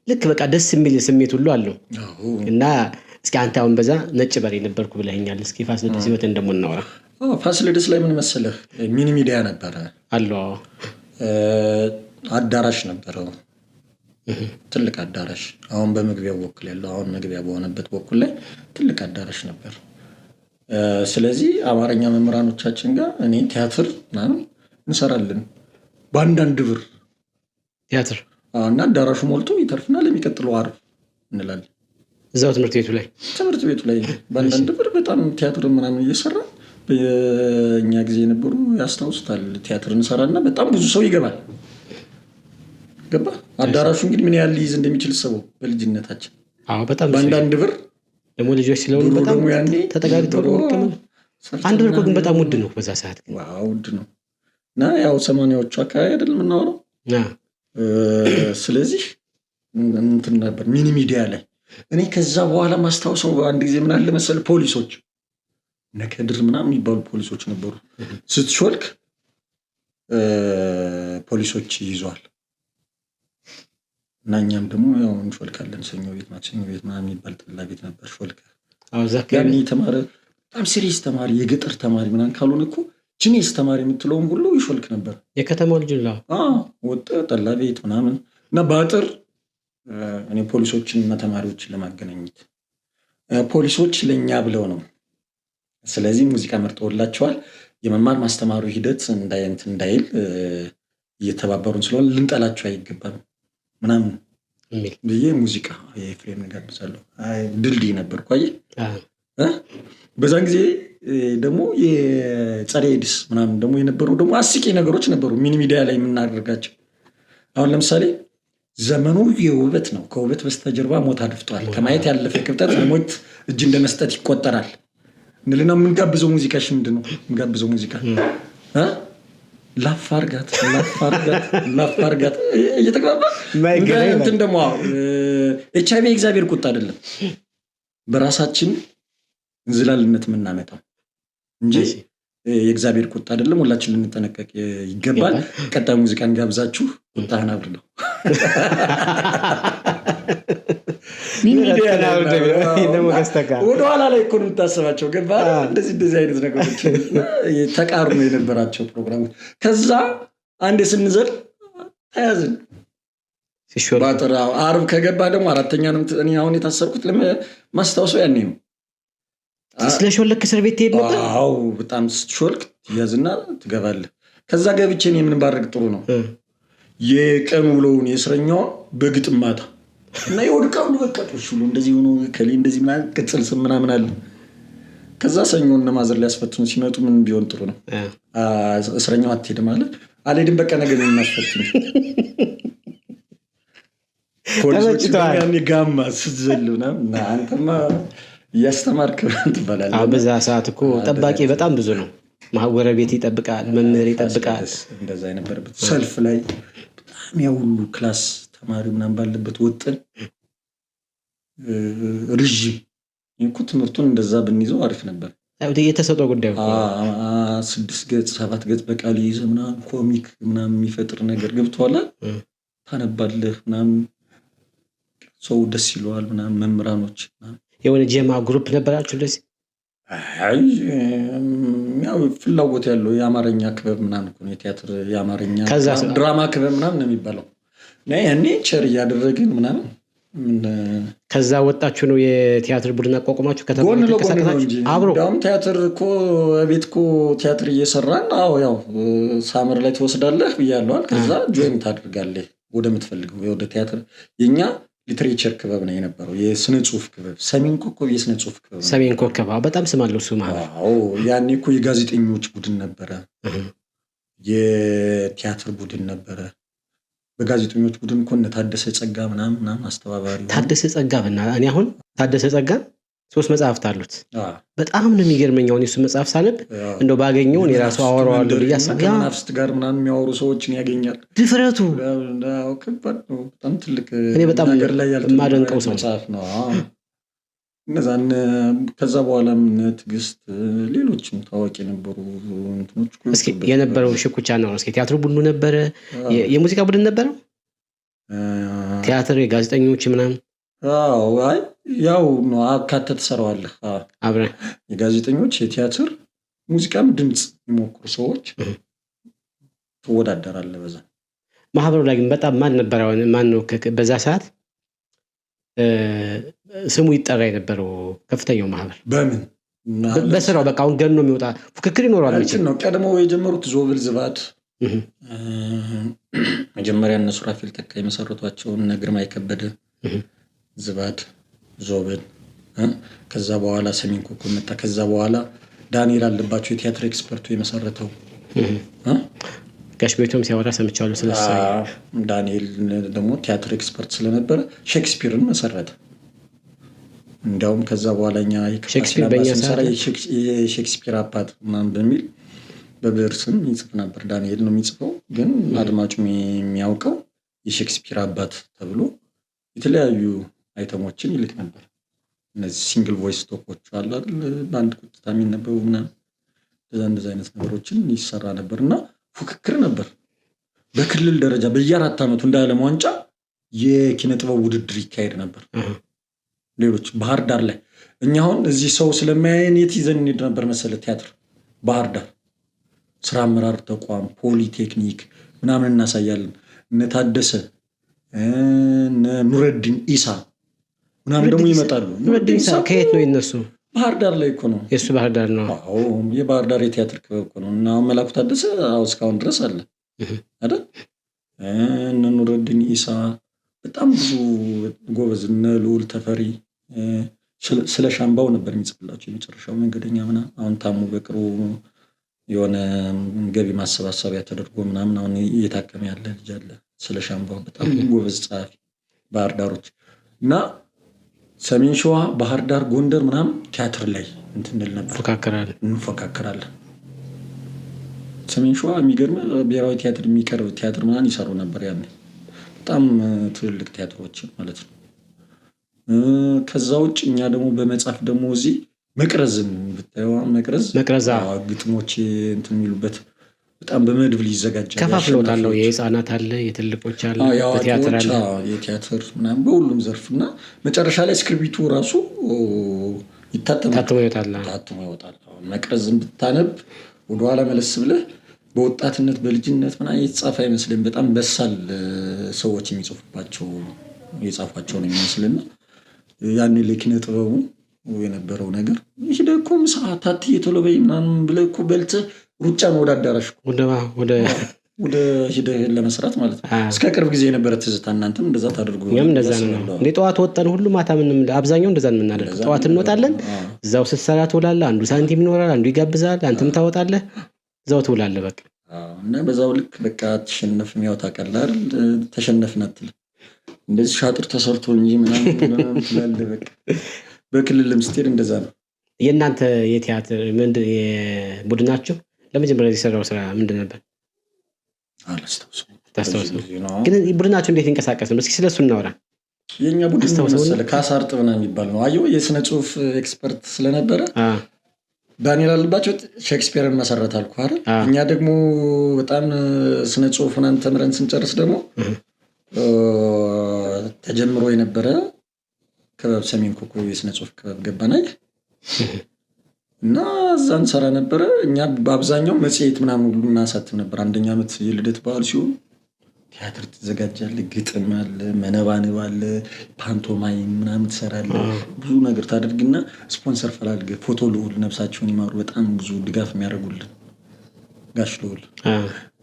ልክ በቃ ደስ የሚል ስሜት ሁሉ አለው እና እስኪ አንተ አሁን በዛ ነጭ በሬ ነበርኩ ብለኸኛል። እስኪ ፋሲለደስ ህይወት እንደምናወራ ፋሲለደስ ላይ ምን መሰለህ ሚኒ ሚዲያ ነበረ አለው። አዳራሽ ነበረው፣ ትልቅ አዳራሽ። አሁን በመግቢያው በኩል ያለው አሁን መግቢያ በሆነበት በኩል ላይ ትልቅ አዳራሽ ነበር። ስለዚህ አማርኛ መምህራኖቻችን ጋር እኔ ቲያትር ምናምን እንሰራለን በአንዳንድ ብር ቲያትር እና አዳራሹ ሞልቶ ይተርፍና ለሚቀጥለው ዓርብ እንላለን። እዛው ትምህርት ቤቱ ላይ በአንዳንድ ብር በጣም ቲያትር ምናምን እየሰራ በእኛ ጊዜ የነበሩ ያስታውሱታል። ቲያትር እንሰራና በጣም ብዙ ሰው ይገባል። ገባ አዳራሹ እንግዲህ ምን ያህል ሊይዝ እንደሚችል ሰው በልጅነታችን በጣም በአንዳንድ ብር ደግሞ ልጆች ስለሆኑ በጣም ተጠጋግተው አንድ ብር ግን በጣም ውድ ነው በዛ ሰዓት። ውድ ነው እና ያው 80ዎቹ አካባቢ አይደል የምናወራው። ስለዚህ እንትን ነበር ሚኒ ሚዲያ ላይ እኔ ከዛ በኋላ ማስታወሰው አንድ ጊዜ ምን አለ መሰል ፖሊሶች ነከድር ምናምን የሚባሉ ፖሊሶች ነበሩ። ስትሾልክ ፖሊሶች ይይዟል እና እኛም ደግሞ ያው እንሾልካለን። ሰኞ ቤት ማክሰኞ ቤት ምናምን የሚባል ጠላ ቤት ነበር። ሾልከ ያኔ ተማረ በጣም ሲሪየስ ተማሪ የገጠር ተማሪ ምናምን ካልሆነ እኮ ጂኒየስ ተማሪ የምትለውም ሁሉ ይሾልክ ነበር። የከተማው ልጅ ወጣ ጠላ ቤት ምናምን እና በአጥር እኔ ፖሊሶችን እና ተማሪዎችን ለማገናኘት ፖሊሶች ለእኛ ብለው ነው። ስለዚህ ሙዚቃ መርጠውላቸዋል። የመማር ማስተማሩ ሂደት እንዳይል እየተባበሩን ስለሆነ ልንጠላቸው አይገባም ምናምን ብዬ ሙዚቃ የፍሬም ጋብዛለሁ። ድልድይ ነበርኩ አየህ። በዛን ጊዜ ደግሞ የጸረ ኤድስ ምናምን ደግሞ የነበሩ ደግሞ አስቂ ነገሮች ነበሩ ሚኒ ሚዲያ ላይ የምናደርጋቸው። አሁን ለምሳሌ ዘመኑ የውበት ነው፣ ከውበት በስተጀርባ ሞት አድፍጧል፣ ከማየት ያለፈ ቅብጠት ለሞት እጅ እንደመስጠት ይቆጠራል እንልና የምንጋብዘው ሙዚቃ ምንድን ነው? የምንጋብዘው ሙዚቃ ላፋርጋት እየተግባባ እንትን ደግሞ ኤችአይቪ የእግዚአብሔር ቁጣ አይደለም፣ በራሳችን እንዝላልነት የምናመጣው እንጂ የእግዚአብሔር ቁጣ አይደለም። ሁላችን ልንጠነቀቅ ይገባል። ቀጣይ ሙዚቃን ጋብዛችሁ ቁጣህን አብርደው። ወደኋላ ላይ እኮ ነው የምታስባቸው። ገባ እንደዚህ አይነት ነገሮች ተቃርኖ የነበራቸው ፕሮግራሞች። ከዛ አንዴ ስንዘል ተያዝን። ባጥራ አርብ ከገባ ደግሞ አራተኛ ነው። እኔ አሁን የታሰርኩት ማስታወሰው ያኔ ነው። ስለሾልክ እስር ቤት ትሄድ ነበር? አዎ በጣም ስትሾልክ ትያዝና ትገባለህ። ከዛ ገብቼ እኔ ምን ባደርግ ጥሩ ነው የቀን ውሎውን የእስረኛውን በግጥም ማታ እና ይወድቃሉ። በቃ ጥሩ እንደዚህ ሆኖ ከሌ እንደዚህ ምናምን ቅጽል ስም ምናምን አለ። ከዛ ሰኞን ማዘር ሊያስፈትኑ ሲመጡ ምን ቢሆን ጥሩ ነው እስረኛው አትሄድም ማለት አልሄድም፣ በቃ ነገር ነው የሚያስፈትኑ ፖሊሶች ያኔ ጋማ ስትዘል ምናምን አንተማ እያስተማርክ ትባላለህ። በዛ ሰዓት እኮ ጠባቂ በጣም ብዙ ነው። ጎረቤት ይጠብቃል፣ መምህር ይጠብቃል። እንደዛ የነበረበት ሰልፍ ላይ በጣም ያው ሁሉ ክላስ ተማሪ ምናምን ባለበት ወጥን ረጅም እንኩ ትምህርቱን እንደዛ ብንይዘው አሪፍ ነበር። የተሰጠው ጉዳይ 6 ገጽ 7 ገጽ በቃል ይዘህ ምናምን ኮሚክ ምናምን የሚፈጥር ነገር ገብቷል። ታነባለህ ምናምን ሰው ደስ ይለዋል ምናምን መምህራኖች የሆነ ጀማ ግሩፕ ነበራችሁ እንደዚህ? አይ ያው ፍላጎት ያለው የአማርኛ ክበብ ምናምን ነው፣ የቲያትር የአማርኛ ድራማ ክበብ ምናምን ነው የሚባለው። ያኔ ቸር እያደረግን ምናምን ከዛ ወጣችሁ ነው የቲያትር ቡድን አቋቁማችሁ ከተማ ተከታታችሁ አብሮ ዳም ቲያትር እኮ ቤት እኮ ቲያትር እየሰራን ያው ሳመር ላይ ትወስዳለህ ብያለሁ። ከዛ ጆይን ታደርጋለህ ወደምትፈልገው ወደ ቲያትር። የኛ ሊትሬቸር ክበብ ነው የነበረው፣ የስነ ጽሁፍ ክበብ ሰሜን ኮከብ የስነ ጽሁፍ ክበብ። ሰሜን ኮከብ በጣም ስም አለው እሱ ማለት። ያኔ እኮ የጋዜጠኞች ቡድን ነበረ፣ የቲያትር ቡድን ነበረ። በጋዜጠኞች ቡድን እኮ እነ ታደሰ ጸጋ ምናምን አስተባባሪ። ታደሰ ጸጋ እኔ አሁን ታደሰ ጸጋ 3 መጽሐፍት አሉት። በጣም ነው የሚገርመኝ። አሁን የሱ መጽሐፍ ሳነብ እንደው ባገኘው እኔ ራሱ አወራዋለሁ ብያስብ ከመናፍስት ጋር ምናምን የሚያወሩ ሰዎችን ያገኛል። ድፍረቱ ከባድ ነው። በጣም ትልቅ እኔ በጣም የማደንቀው ሰው መጽሐፍ ነው። እነዛን ከዛ በኋላም ትዕግስት ሌሎችም ታዋቂ ነበሩ እንትኖች። እስኪ የነበረው ሽኩቻ ነው። እስኪ ቲያትር ቡድኑ ነበረ፣ የሙዚቃ ቡድን ነበረ፣ ቲያትር የጋዜጠኞች ምናምን? አይ ያው ነው አካተህ ትሰራዋለህ አብረን። የጋዜጠኞች የቲያትር ሙዚቃም ድምጽ የሚሞክሩ ሰዎች ትወዳደራለህ በዛ ማህበሩ ላይ። ግን በጣም ማን ነው በዛ ሰዓት ስሙ ይጠራ የነበረው ከፍተኛው ማህበር? በምን በስራው በቃ አሁን ገኖ የሚወጣ ፉክክር ይኖራል ነው። ቀድሞ የጀመሩት ዞብል ዝባድ መጀመሪያ እነሱ ራፊል ተካ የመሰረቷቸውን እነ ግርማ የከበደ ዝባድ ዞብል፣ ከዛ በኋላ ሰሜን ኮከብ መጣ። ከዛ በኋላ ዳንኤል አለባቸው የቲያትር ኤክስፐርቱ የመሰረተው ጋሽ ቤቶም ሲያወራ ሰምቻለሁ ስለሱ። ዳንኤል ደግሞ ቲያትር ኤክስፐርት ስለነበረ ሼክስፒርን መሰረተ። እንዲያውም ከዛ በኋላ እኛ የሼክስፒር አባት ምናምን በሚል በብዕር ስም ይጽፍ ነበር። ዳንኤል ነው የሚጽፈው፣ ግን አድማጩ የሚያውቀው የሼክስፒር አባት ተብሎ የተለያዩ አይተሞችን ይልክ ነበር። እነዚህ ሲንግል ቮይስ ቶፖች አሉ አይደል፣ በአንድ ቁጥታ የሚነበቡ ምናምን እንደዛ አይነት ነገሮችን ይሰራ ነበር እና ፉክክር ነበር። በክልል ደረጃ በየ4 ዓመቱ እንደ ዓለም ዋንጫ የኪነ ጥበብ ውድድር ይካሄድ ነበር። ሌሎች ባህር ዳር ላይ እኛ አሁን እዚህ ሰው ስለማያየን የት ይዘን እንሄድ ነበር መሰለህ? ቲያትር ባህር ዳር ስራ አመራር ተቋም ፖሊቴክኒክ ምናምን እናሳያለን። እነ ታደሰ እነ ኑረዲን ኢሳ ምናምን ደግሞ ይመጣሉ። ኑረዲን ኢሳ ከየት ነው የነሱ? ባህር ዳር ላይ እኮ ነው የሱ። ባህር ዳር ነው። አዎ የባህር ዳር የቲያትር ክበብ እኮ ነው። እና መላኩ ታደሰ እስካሁን ድረስ አለ አይደል? እነ ኑረዲን ኢሳ በጣም ብዙ ጎበዝ፣ እነ ልዑል ተፈሪ ስለ ሻምባው ነበር የሚጽፍላቸው የመጨረሻው መንገደኛ ምናምን። አሁን ታሙ በቅርቡ የሆነ ገቢ ማሰባሰቢያ ተደርጎ ምናምን አሁን እየታከመ ያለ ልጅ አለ ስለ ሻምባው። በጣም ጎበዝ ጸሐፊ ባህር ዳሮች እና ሰሜን ሸዋ፣ ባህር ዳር፣ ጎንደር ምናምን ቲያትር ላይ እንትንል ነበር፣ እንፎካከራለን። ሰሜን ሸዋ የሚገርም ብሔራዊ ቲያትር የሚቀርብ ቲያትር ምናምን ይሰሩ ነበር ያኔ በጣም ትልልቅ ቲያትሮች ማለት ነው። ከዛ ውጭ እኛ ደግሞ በመጽሐፍ ደግሞ እዚህ መቅረዝን ብታየው መቅረዝ ግጥሞች እንትን የሚሉበት በጣም በመድብል ይዘጋጃል። ከፋፍለውታል። የህፃናት አለ፣ የትልቆች አለ፣ የቲያትር አለ፣ የቲያትር ምናምን በሁሉም ዘርፍ እና መጨረሻ ላይ እስክሪብቱ ራሱ ታትሞ ይወጣል። መቅረዝን ብታነብ ወደኋላ መለስ ብለህ በወጣትነት በልጅነት ምናምን የተጻፈ አይመስልም። በጣም በሳል ሰዎች የጻፏቸው ነው የሚመስልና ያኔ ለኪነ ጥበቡ የነበረው ነገር ይህ ደግሞ ሰዓታት እየተለበይ ምናምን ብለህ እኮ በልተህ ሩጫ ነው ወደ አዳራሽ ወደ ሂደህ ለመስራት ማለት ነው። እስከ ቅርብ ጊዜ የነበረ ትዝታ እናንተም እንደዛ ታደርጉ? እኛም እንደዛ ነው። ጠዋት ወጣን ሁሉ ማታ አብዛኛው እንደዛ ነው የምናደርገው። ጠዋት እንወጣለን፣ እዛው ስትሰራ ትውላለህ። አንዱ ሳንቲም ይኖራል፣ አንዱ ይጋብዛል፣ አንተም ታወጣለህ፣ እዛው ትውላለህ። በቃ እና በዛው ልክ በቃ ተሸነፍን ያው ታውቃለህ ተሸነፍን አትልም። እንደዚህ ሻጥር ተሰርቶ እንጂ ምናምን ትላለህ። በቃ በክልልም ስትሄድ እንደዛ ነው። የእናንተ የቲያትር ቡድናችሁ ለመጀመሪያ የሰራው ስራ ምንድን ነበር? አላስታውስም። ግን ቡድናችሁ እንዴት ይንቀሳቀስ ነው? እስኪ ስለሱ እናውራ። የኛ ቡድን መሰለህ ካሳ አርጥብና የሚባል ነው። አየሁ የስነ ጽሁፍ ኤክስፐርት ስለነበረ ዳንኤል አለባቸው ሼክስፒርን መሰረት አልኩ አይደል? እኛ ደግሞ በጣም ስነ ጽሁፍ ምናምን ተምረን ስንጨርስ ደግሞ ተጀምሮ የነበረ ክበብ ሰሜን ኮከብ የስነ ጽሁፍ ክበብ ገባናል እና እዛ እንሰራ ነበረ። እኛ በአብዛኛው መጽሔት ምናምን ሁሉ እናሳትም ነበር። አንደኛ ዓመት የልደት በዓል ሲሆን ቲያትር ትዘጋጃለህ፣ ግጥም አለ፣ መነባንብ አለ፣ ፓንቶማይም ምናምን ትሰራለህ። ብዙ ነገር ታደርግና ስፖንሰር ፈላልገህ ፎቶ ልዑል ነፍሳቸውን ይማሩ በጣም ብዙ ድጋፍ የሚያደርጉልን ጋሽ ልዑል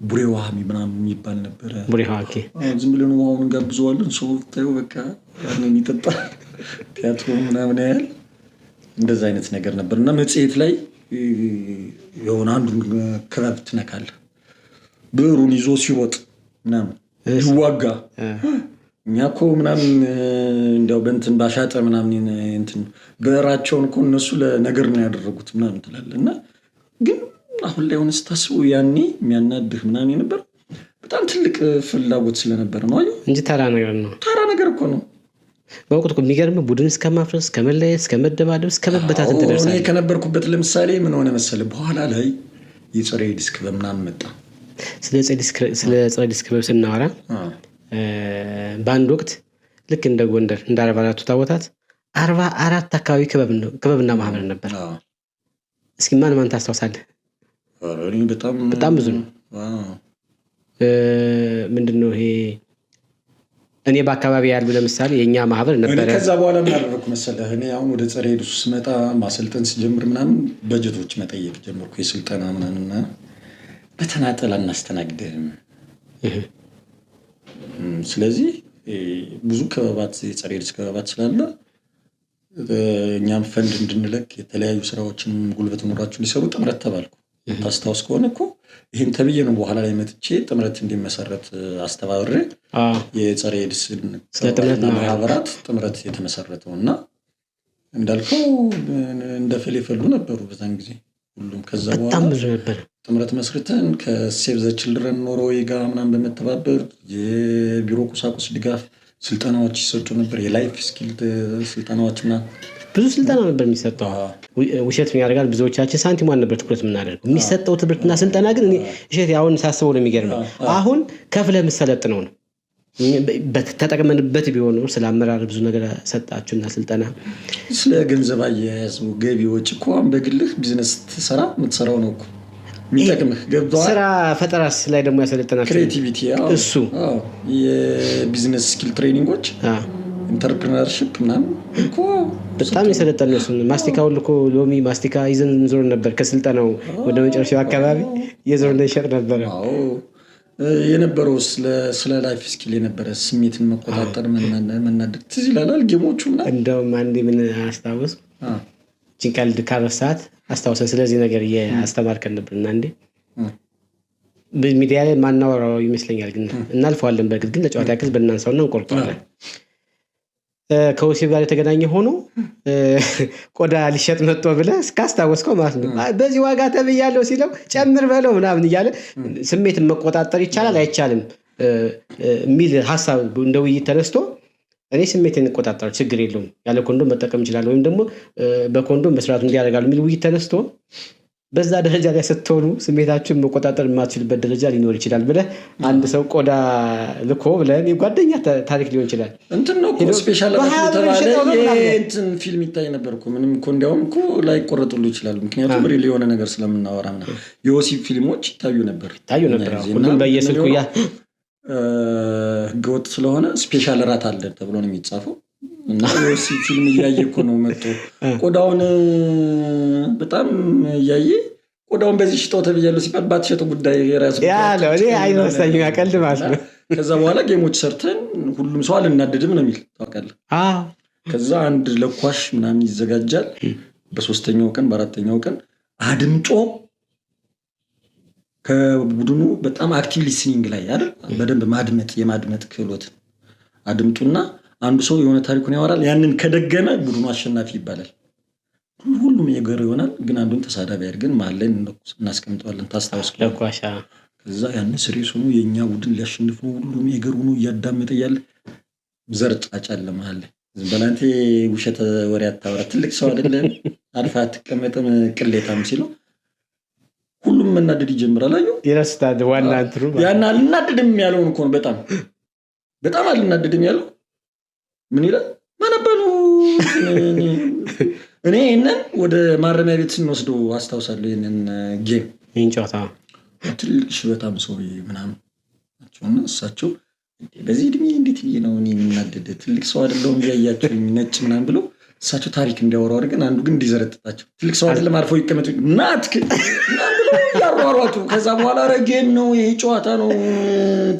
ቡሬ ውሃ ምናምን የሚባል ነበረ። ዝም ብለን ውሃውን እንጋብዘዋለን። ሰው ታየው በቃ ያንን ይጠጣል፣ ቲያትሩ ምናምን ያህል እንደዛ አይነት ነገር ነበር። እና መጽሔት ላይ የሆነ አንዱን ክበብ ትነካለህ፣ ብዕሩን ይዞ ሲሮጥ ምናምን ይዋጋ። እኛ እኮ ምናምን እንዲያው በእንትን ባሻጠ ምናምን እንትን ብዕራቸውን እኮ እነሱ ለነገር ነው ያደረጉት ምናምን ትላለህ። እና ግን አሁን ላይ ሆነ ስታስበው ያኔ የሚያናድህ ምናምን ነበር። በጣም ትልቅ ፍላጎት ስለነበር ነው እንጂ ተራ ነገር እኮ ነው። በወቅቱ የሚገርም ቡድን እስከማፍረስ እስከመለየት እስከመደባደብ እስከመበታተን ትደርሳለህ። እኔ ከነበርኩበት ለምሳሌ ምን ሆነ መሰለህ፣ በኋላ ላይ የጸረ ኤድስ ክበብ ምናምን መጣ። ስለ ጸረ ኤድስ ክበብ ስናወራ በአንድ ወቅት ልክ እንደ ጎንደር እንደ 44ቱ ታቦታት 44 አካባቢ ክበብና ማህበር ነበር። እስኪ ማን ታስታውሳለህ? በጣም ብዙ ነው። ምንድነው ይሄ? እኔ በአካባቢ ያሉ ለምሳሌ የኛ ማህበር ነበር። ከዛ በኋላ ምን አደረኩ መሰለህ፣ እኔ አሁን ወደ ጸረ ኤድስ ስመጣ ማሰልጠን ሲጀምር ምናምን በጀቶች መጠየቅ ጀመርኩ፣ የስልጠና ምናምንና በተናጠል አናስተናግድህም። ስለዚህ ብዙ ክበባት የጸረ ኤድስ ክበባት ስላለ እኛም ፈንድ እንድንለቅ የተለያዩ ስራዎችን ጉልበት ኖራችሁ ሊሰሩ ጥምረት ተባልኩ። ታስታውስ ከሆነ እኮ ይህን ተብዬ ነው በኋላ ላይ መጥቼ ጥምረት እንዲመሰረት አስተባብሬ የጸረ ኤድስ ማህበራት ጥምረት የተመሰረተው። እና እንዳልከው እንደ ፈል የፈሉ ነበሩ በዛን ጊዜ ሁሉም። ከዛ በጣም ብዙ ነበር። ጥምረት መስርተን ከሴቭ ዘ ችልድረን ኖርዌይ ጋር ምናምን በመተባበር የቢሮ ቁሳቁስ ድጋፍ ስልጠናዎች ይሰጡ ነበር። የላይፍ ስኪል ስልጠናዎች ምናምን ብዙ ስልጠና ነበር የሚሰጠው። ውሸት ያደርጋል ብዙዎቻችን ሳንቲሟን ነበር ትኩረት የምናደርገው። የሚሰጠው ትምህርትና ስልጠና ግን እሸት አሁን ሳስበው ነው የሚገርመው። አሁን ከፍለህ የምትሰለጥነው ነው። ተጠቅመንበት ቢሆን ነው። ስለ አመራር ብዙ ነገር ሰጣችሁና ስልጠና፣ ስለ ገንዘብ አያያዝ፣ ገቢዎች እኮ በግልህ ቢዝነስ ትሰራ የምትሰራው ነው እኮ የሚጠቅምህ። ገብቶሃል? ስራ ፈጠራስ ላይ ደግሞ ያሰለጠናችሁ ክሬቲቪቲ፣ እሱ የቢዝነስ ስኪል ትሬኒንጎች፣ ኢንተርፕረነርሺፕ ምናምን እኮ በጣም የሰለጠን ነው። እሱን ማስቲካው ልኮ ሎሚ ማስቲካ ይዘን ዞር ነበር። ከስልጠናው ወደ መጨረሻው አካባቢ የዞር ይሸጥ ነበር። የነበረው ስለ ላይፍ ስኪል የነበረ ስሜትን መቆጣጠር መናደድ ትዝ ይላል። ጌሞቹ እንደውም አንዴ ምን አስታውስ ጭንቀልድ ካረሳት አስታውሰን ስለዚህ ነገር እያስተማርከን ነበርና እንዴ ሚዲያ ላይ ማናወራው ይመስለኛል፣ ግን እናልፈዋለን። በእርግጥ ግን ለጨዋታ ያክል በእናንሳውና እንቆርጠዋለን። ከወሲብ ጋር የተገናኘ ሆኖ ቆዳ ሊሸጥ መጥቶ ብለህ እስካስታወስከው ማለት ነው በዚህ ዋጋ ተብያለሁ ሲለው ጨምር በለው ምናምን እያለ ስሜትን መቆጣጠር ይቻላል አይቻልም የሚል ሀሳብ እንደ ውይይት ተነስቶ እኔ ስሜትን እንቆጣጠር ችግር የለውም ያለ ኮንዶም መጠቀም ይችላል ወይም ደግሞ በኮንዶም መስራቱ እንዲያደርጋሉ የሚል ውይይት ተነስቶ በዛ ደረጃ ላይ ስትሆኑ ስሜታችሁን መቆጣጠር የማትችልበት ደረጃ ሊኖር ይችላል ብለህ አንድ ሰው ቆዳ ልኮ ብለህ የጓደኛ ታሪክ ሊሆን ይችላል እንትን ነው እኮ ስፔሻል እንትን ፊልም ይታይ ነበር እኮ ምንም እኮ እንዲያውም እኮ ላይቆረጡሉ ይችላሉ ምክንያቱም ሪል የሆነ ነገር ስለምናወራ ምናምን የወሲብ ፊልሞች ይታዩ ነበር ሁሉም በየስልኩ ህገወጥ ስለሆነ ስፔሻል ራት አለ ተብሎ ነው የሚጻፈው እና የወሲብ ፊልም እያየ እኮ ነው መጥቶ ቆዳውን በጣም እያየ ቆዳውን በዚህ ሽጠው ተብያለሁ ሲባል ባትሸጠው ጉዳይ የራሱ ያለው እኔ አይመስለኝም ያቀልድ ማለት ነው ከዛ በኋላ ጌሞች ሰርተን ሁሉም ሰው አልናደድም ነው የሚል ታውቃለህ ከዛ አንድ ለኳሽ ምናምን ይዘጋጃል በ3ኛው ቀን በ4ኛው ቀን አድምጦ ከቡድኑ በጣም አክቲቭ ሊስኒንግ ላይ አይደል በደንብ የማድመጥ ክህሎት አድምጡና አንዱ ሰው የሆነ ታሪኩን ያወራል ያንን ከደገመ ቡድኑ አሸናፊ ይባላል ሁሉም የገር ይሆናል ግን አንዱን ተሳዳቢ አድርገን ማለን እናስቀምጠዋለን ታስታውስኩ ለኳሻ ከዛ ያንን ስሪስ ሆኖ የኛ ቡድን ሊያሸንፍ ነው ሁሉም የገር ሆኖ እያዳመጠ ያለ ዘርጫ ጫለ መሃል ዝምበላንቴ ውሸት ወሬ አታወራ ትልቅ ሰው አይደለም አልፋ አትቀመጥም ቅሌታም ሲለው ሁሉም መናደድ ይጀምራል አዩ ይረስታል ዋና እንትሩ ያና አልናደድም ያለውን እኮ በጣም አልናደድም ያለው ምን ይላል ማነበሉ እኔ እነን ወደ ማረሚያ ቤት ስንወስደው አስታውሳለሁ ይሄንን ጌም እንጫታ ትልቅ ሽበታም ሰው ምናምን ናቸውና እሳቸው በዚህ እድሜ እንዴት ነው እኔ የምናደድ ትልቅ ሰው አይደለሁም ያያችሁ ነጭ ምናምን ብለው እሳቸው ታሪክ እንዲያወራው አድርገን አንዱ ግን እንዲዘረጥጣቸው ትልቅ ሰው አይደለም አርፈው ይቀመጡ ናትክ ያሯሯጡ ከዛ በኋላ ጌም ነው ይሄ ጨዋታ ነው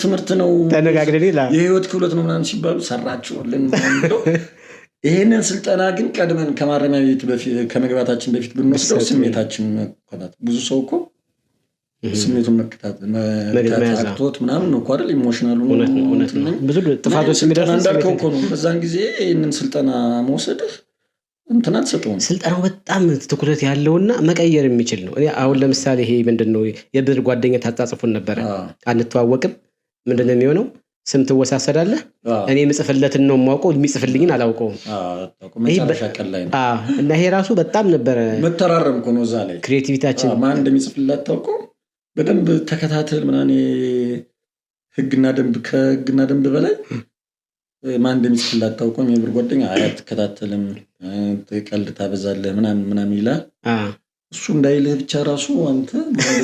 ትምህርት ነው ተነጋግረን ይላል የህይወት ክህሎት ነው ምናምን ሲባሉ ሰራችሁልን ብለው ይሄንን ስልጠና ግን ቀድመን ከማረሚያ ቤት በፊት ከመግባታችን በፊት ብንወስደው ስሜታችን መቆጣጠር ብዙ ሰው እኮ ስሜቱን መከታተል ምናምን ነው አይደል ኢሞሽናል ነው ብዙ ጥፋቶች የሚደርሱ እኮ ነው በዛን ጊዜ ይሄንን ስልጠና መውሰድ እንትና ተሰጠው ስልጠናው በጣም ትኩረት ያለውና መቀየር የሚችል ነው እኔ አሁን ለምሳሌ ይሄ ምንድነው የብር ጓደኛ ታጻጽፉን ነበር አንተዋወቅም ምንድነው የሚሆነው ስም ትወሳሰዳለህ እኔ ምጽፍለትን ነው የማውቀው የሚጽፍልኝን አላውቀውም መጨረሻ ቀን ላይ ነው እና ይሄ ራሱ በጣም ነበር መተራረም እኮ ነው እዛ ላይ ክሬቲቪቲያችን ማን እንደሚጽፍላት ታውቀው በደንብ ተከታተል ምናኔ ህግና ደንብ በላይ ማን እንደሚጽፍላት ታውቀው የብር ጓደኛ አትከታተልም ቀልድ ታበዛለህ ምናምን ይላል እሱ እንዳይልህ ብቻ ራሱ አንተ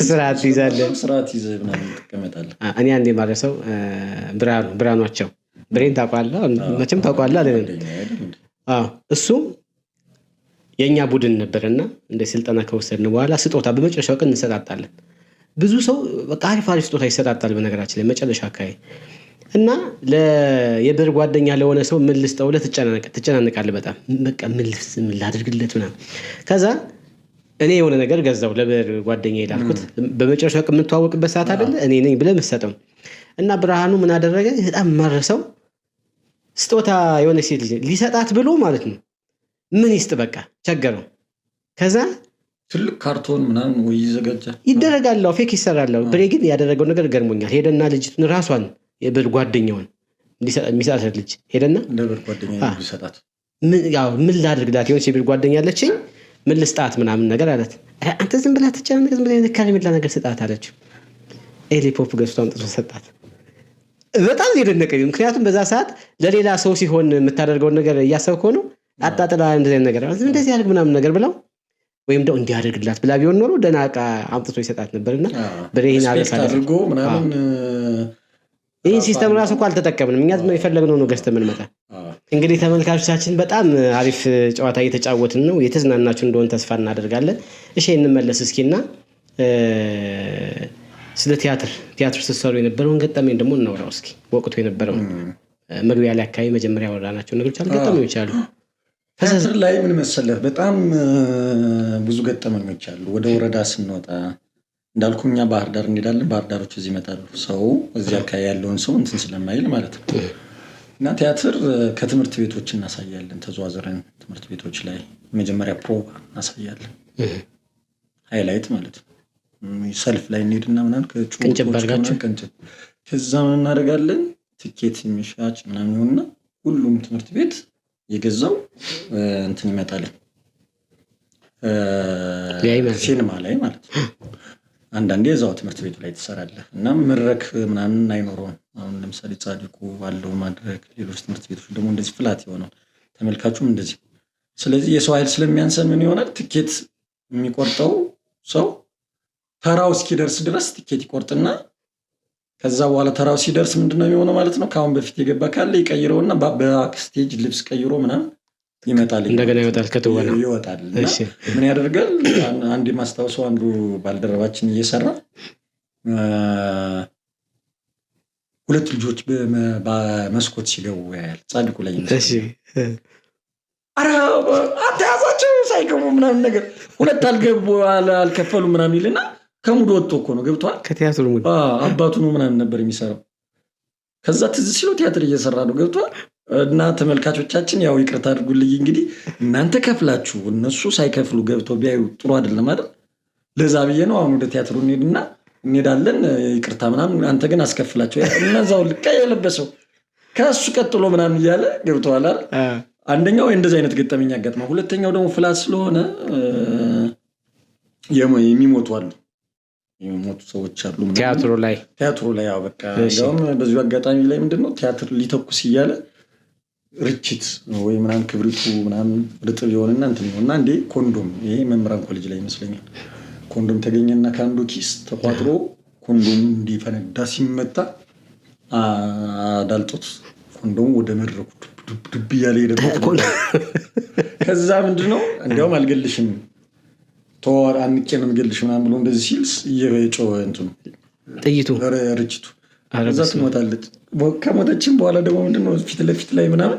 ስርዓት ይዘህ ምናምን ትቀመጣለህ እኔ አንዴ ማለሰው ብራኗቸው ብሬን ታውቃለህ መቼም ታውቃለህ አይደል እሱ የኛ ቡድን ነበርና እንደ ስልጠና ከወሰድን በኋላ ስጦታ በመጨረሻው ቀን እንሰጣጣለን ብዙ ሰው በቃ አሪፍ ስጦታ ይሰጣጣል በነገራችን ላይ መጨረሻ አካባቢ እና የብር ጓደኛ ለሆነ ሰው ምን ልስጠው ትጨናነቃለህ በጣም በቃ ምን ላድርግለት ምናምን ከዛ እኔ የሆነ ነገር ገዛው ለብር ጓደኛ ይላልኩት በመጨረሻው ቀን የምንተዋወቅበት ሰዓት አይደለ እኔ ነኝ ብለህ መሰጠው እና ብርሃኑ ምን አደረገ በጣም ማረሰው ስጦታ የሆነ ሴት ሊሰጣት ብሎ ማለት ነው ምን ይስጥ በቃ ቸገረው ከዛ ትልቅ ካርቶን ምናምን ወይ ይደረጋል ፌክ ይሰራል ብሬ ግን ያደረገው ነገር ገርሞኛል ሄደና ልጅቱን ራሷን የብር ጓደኛውን የሚሳሳት ልጅ ሄደና ለብር ጓደኛ ይሰጣት ምን ላድርግላት የሆነች የብር ጓደኛ አለችኝ ምን ልስጣት ምናምን ነገር አላት አንተ ዝም ብላ ተጨናነቅ ዝም ብላ የነካሪ ነገር ስጣት አለችው ኤሊፖፕ ገዝቶ አምጥቶ ሰጣት በጣም ይደነቀኝ ምክንያቱም በዛ ሰዓት ለሌላ ሰው ሲሆን የምታደርገው ነገር እያሰብከው ነው አጣጥላ እንደዚህ ነገር እንደዚህ ያድርግ ምናምን ነገር ብለው ወይም ደው እንዲያደርግላት ብላ ቢሆን ኖሮ ደናቃ አምጥቶ ይሰጣት ነበርና በሬና አድርጎ ምናምን ይሄ ሲስተም ራሱ እኮ አልተጠቀምንም እኛ ዝም የፈለግነው ነው ገዝተን እንመጣ እንግዲህ ተመልካቾቻችን በጣም አሪፍ ጨዋታ እየተጫወትን ነው የተዝናናችሁ እንደሆነ ተስፋ እናደርጋለን እሺ እንመለስ እስኪና ስለ ቲያትር ስትሰሩ የነበረውን ገጠመኝ ደግሞ እናወራው እስኪ ወቅቱ የነበረው መግቢያ ላይ አካባቢ መጀመሪያ ወራናቸው ነገሮች አልገጠመኞች አሉ ቲያትር ላይ ምን መሰለህ በጣም ብዙ ገጠመኞች አሉ ወደ ወረዳ ስንወጣ እንዳልኩኛ ባህር ዳር እንሄዳለን ባህር ዳሮች እዚህ ይመጣሉ ሰው እዚህ አካባቢ ያለውን ሰው እንትን ስለማይል ማለት ነው እና ቲያትር ከትምህርት ቤቶች እናሳያለን። ተዘዋዝረን ትምህርት ቤቶች ላይ መጀመሪያ ፕሮቫ እናሳያለን። ሃይላይት ማለት ነው። ሰልፍ ላይ እንሄድና ምናምን ቅንጭብ ከዛ ምን እናደርጋለን? ትኬት የሚሻጭ ምናምን ይሆንና ሁሉም ትምህርት ቤት የገዛው እንትን ይመጣል ሲኒማ ላይ ማለት ነው። አንዳንዴ እዛው ትምህርት ቤቱ ላይ ትሰራለህ እና መድረክ ምናምን አይኖረውም። አሁን ለምሳሌ ጻድቁ ባለው ማድረግ፣ ሌሎች ትምህርት ቤቶች ደግሞ እንደዚህ ፍላት ይሆናል፣ ተመልካቹም እንደዚህ። ስለዚህ የሰው ኃይል ስለሚያንሰን ምን ይሆናል? ትኬት የሚቆርጠው ሰው ተራው እስኪደርስ ድረስ ትኬት ይቆርጥና ከዛ በኋላ ተራው ሲደርስ ምንድነው የሚሆነው ማለት ነው? ከአሁን በፊት የገባ ካለ ይቀይረውና በባክስቴጅ ልብስ ቀይሮ ምናምን ይመጣል። እንደገና ይወጣል፣ ከተወና ይወጣል። ምን ያደርጋል? አንድ ማስታወሰው አንዱ ባልደረባችን እየሰራ ሁለት ልጆች በመስኮት ሲገቡ ያያል። ጻድቁ ላይ አተያዛቸው ሳይገቡ ምናምን ነገር ሁለት አልገቡ አልከፈሉ ምናምን ይልና ከሙድ ወጥቶ እኮ ነው ገብቷል። ከቲያትሩ ሙድ አባቱ ነው ምናምን ነበር የሚሰራው። ከዛ ትዝ ሲለው ቲያትር እየሰራ ነው ገብቷል። እና ተመልካቾቻችን ያው ይቅርታ አድርጉልኝ እንግዲህ እናንተ ከፍላችሁ እነሱ ሳይከፍሉ ገብተው ቢያዩ ጥሩ አይደለም አይደል? ለዛ ብዬ ነው አሁን ወደ ቲያትሩ እንሄዳለን ይቅርታ ምናምን አንተ ግን አስከፍላቸው እነዛው ልቃ የለበሰው ከሱ ቀጥሎ ምናምን እያለ ገብተዋል አይደል? አንደኛው እንደዚህ አይነት ገጠመኝ ያጋጥማል። ሁለተኛው ደግሞ ፍላት ስለሆነ የሚሞቱ ሰዎች አሉ ቲያትሩ ላይ ያው በቃ እንደውም በዚሁ አጋጣሚ ላይ ምንድነው ቲያትር ሊተኩስ እያለ ርችት ወይ ምናምን ክብሪቱ ምናምን ርጥብ የሆነና እንትን ነውና እንዴ ኮንዶም ይሄ መምህራን ኮሌጅ ላይ ይመስለኛል ኮንዶም ተገኘና ከአንዱ ኪስ ተቋጥሮ ኮንዶም እንዲፈነዳ ሲመታ አዳልጦት ኮንዶም ወደ መድረኩ ዱብ እያለ ሄደበት። ከዛ ምንድነው እንዲያውም አልገልሽም ተዋር አንቄ ነው የምገልሽ ምናምን ብሎ እንደዚህ ሲልስ እየጮኸ እንትኑ ጥይቱ ርችቱ ከዛ ትሞታለች። ከሞተችም በኋላ ደግሞ ምንድነው ፊት ለፊት ላይ ምናምን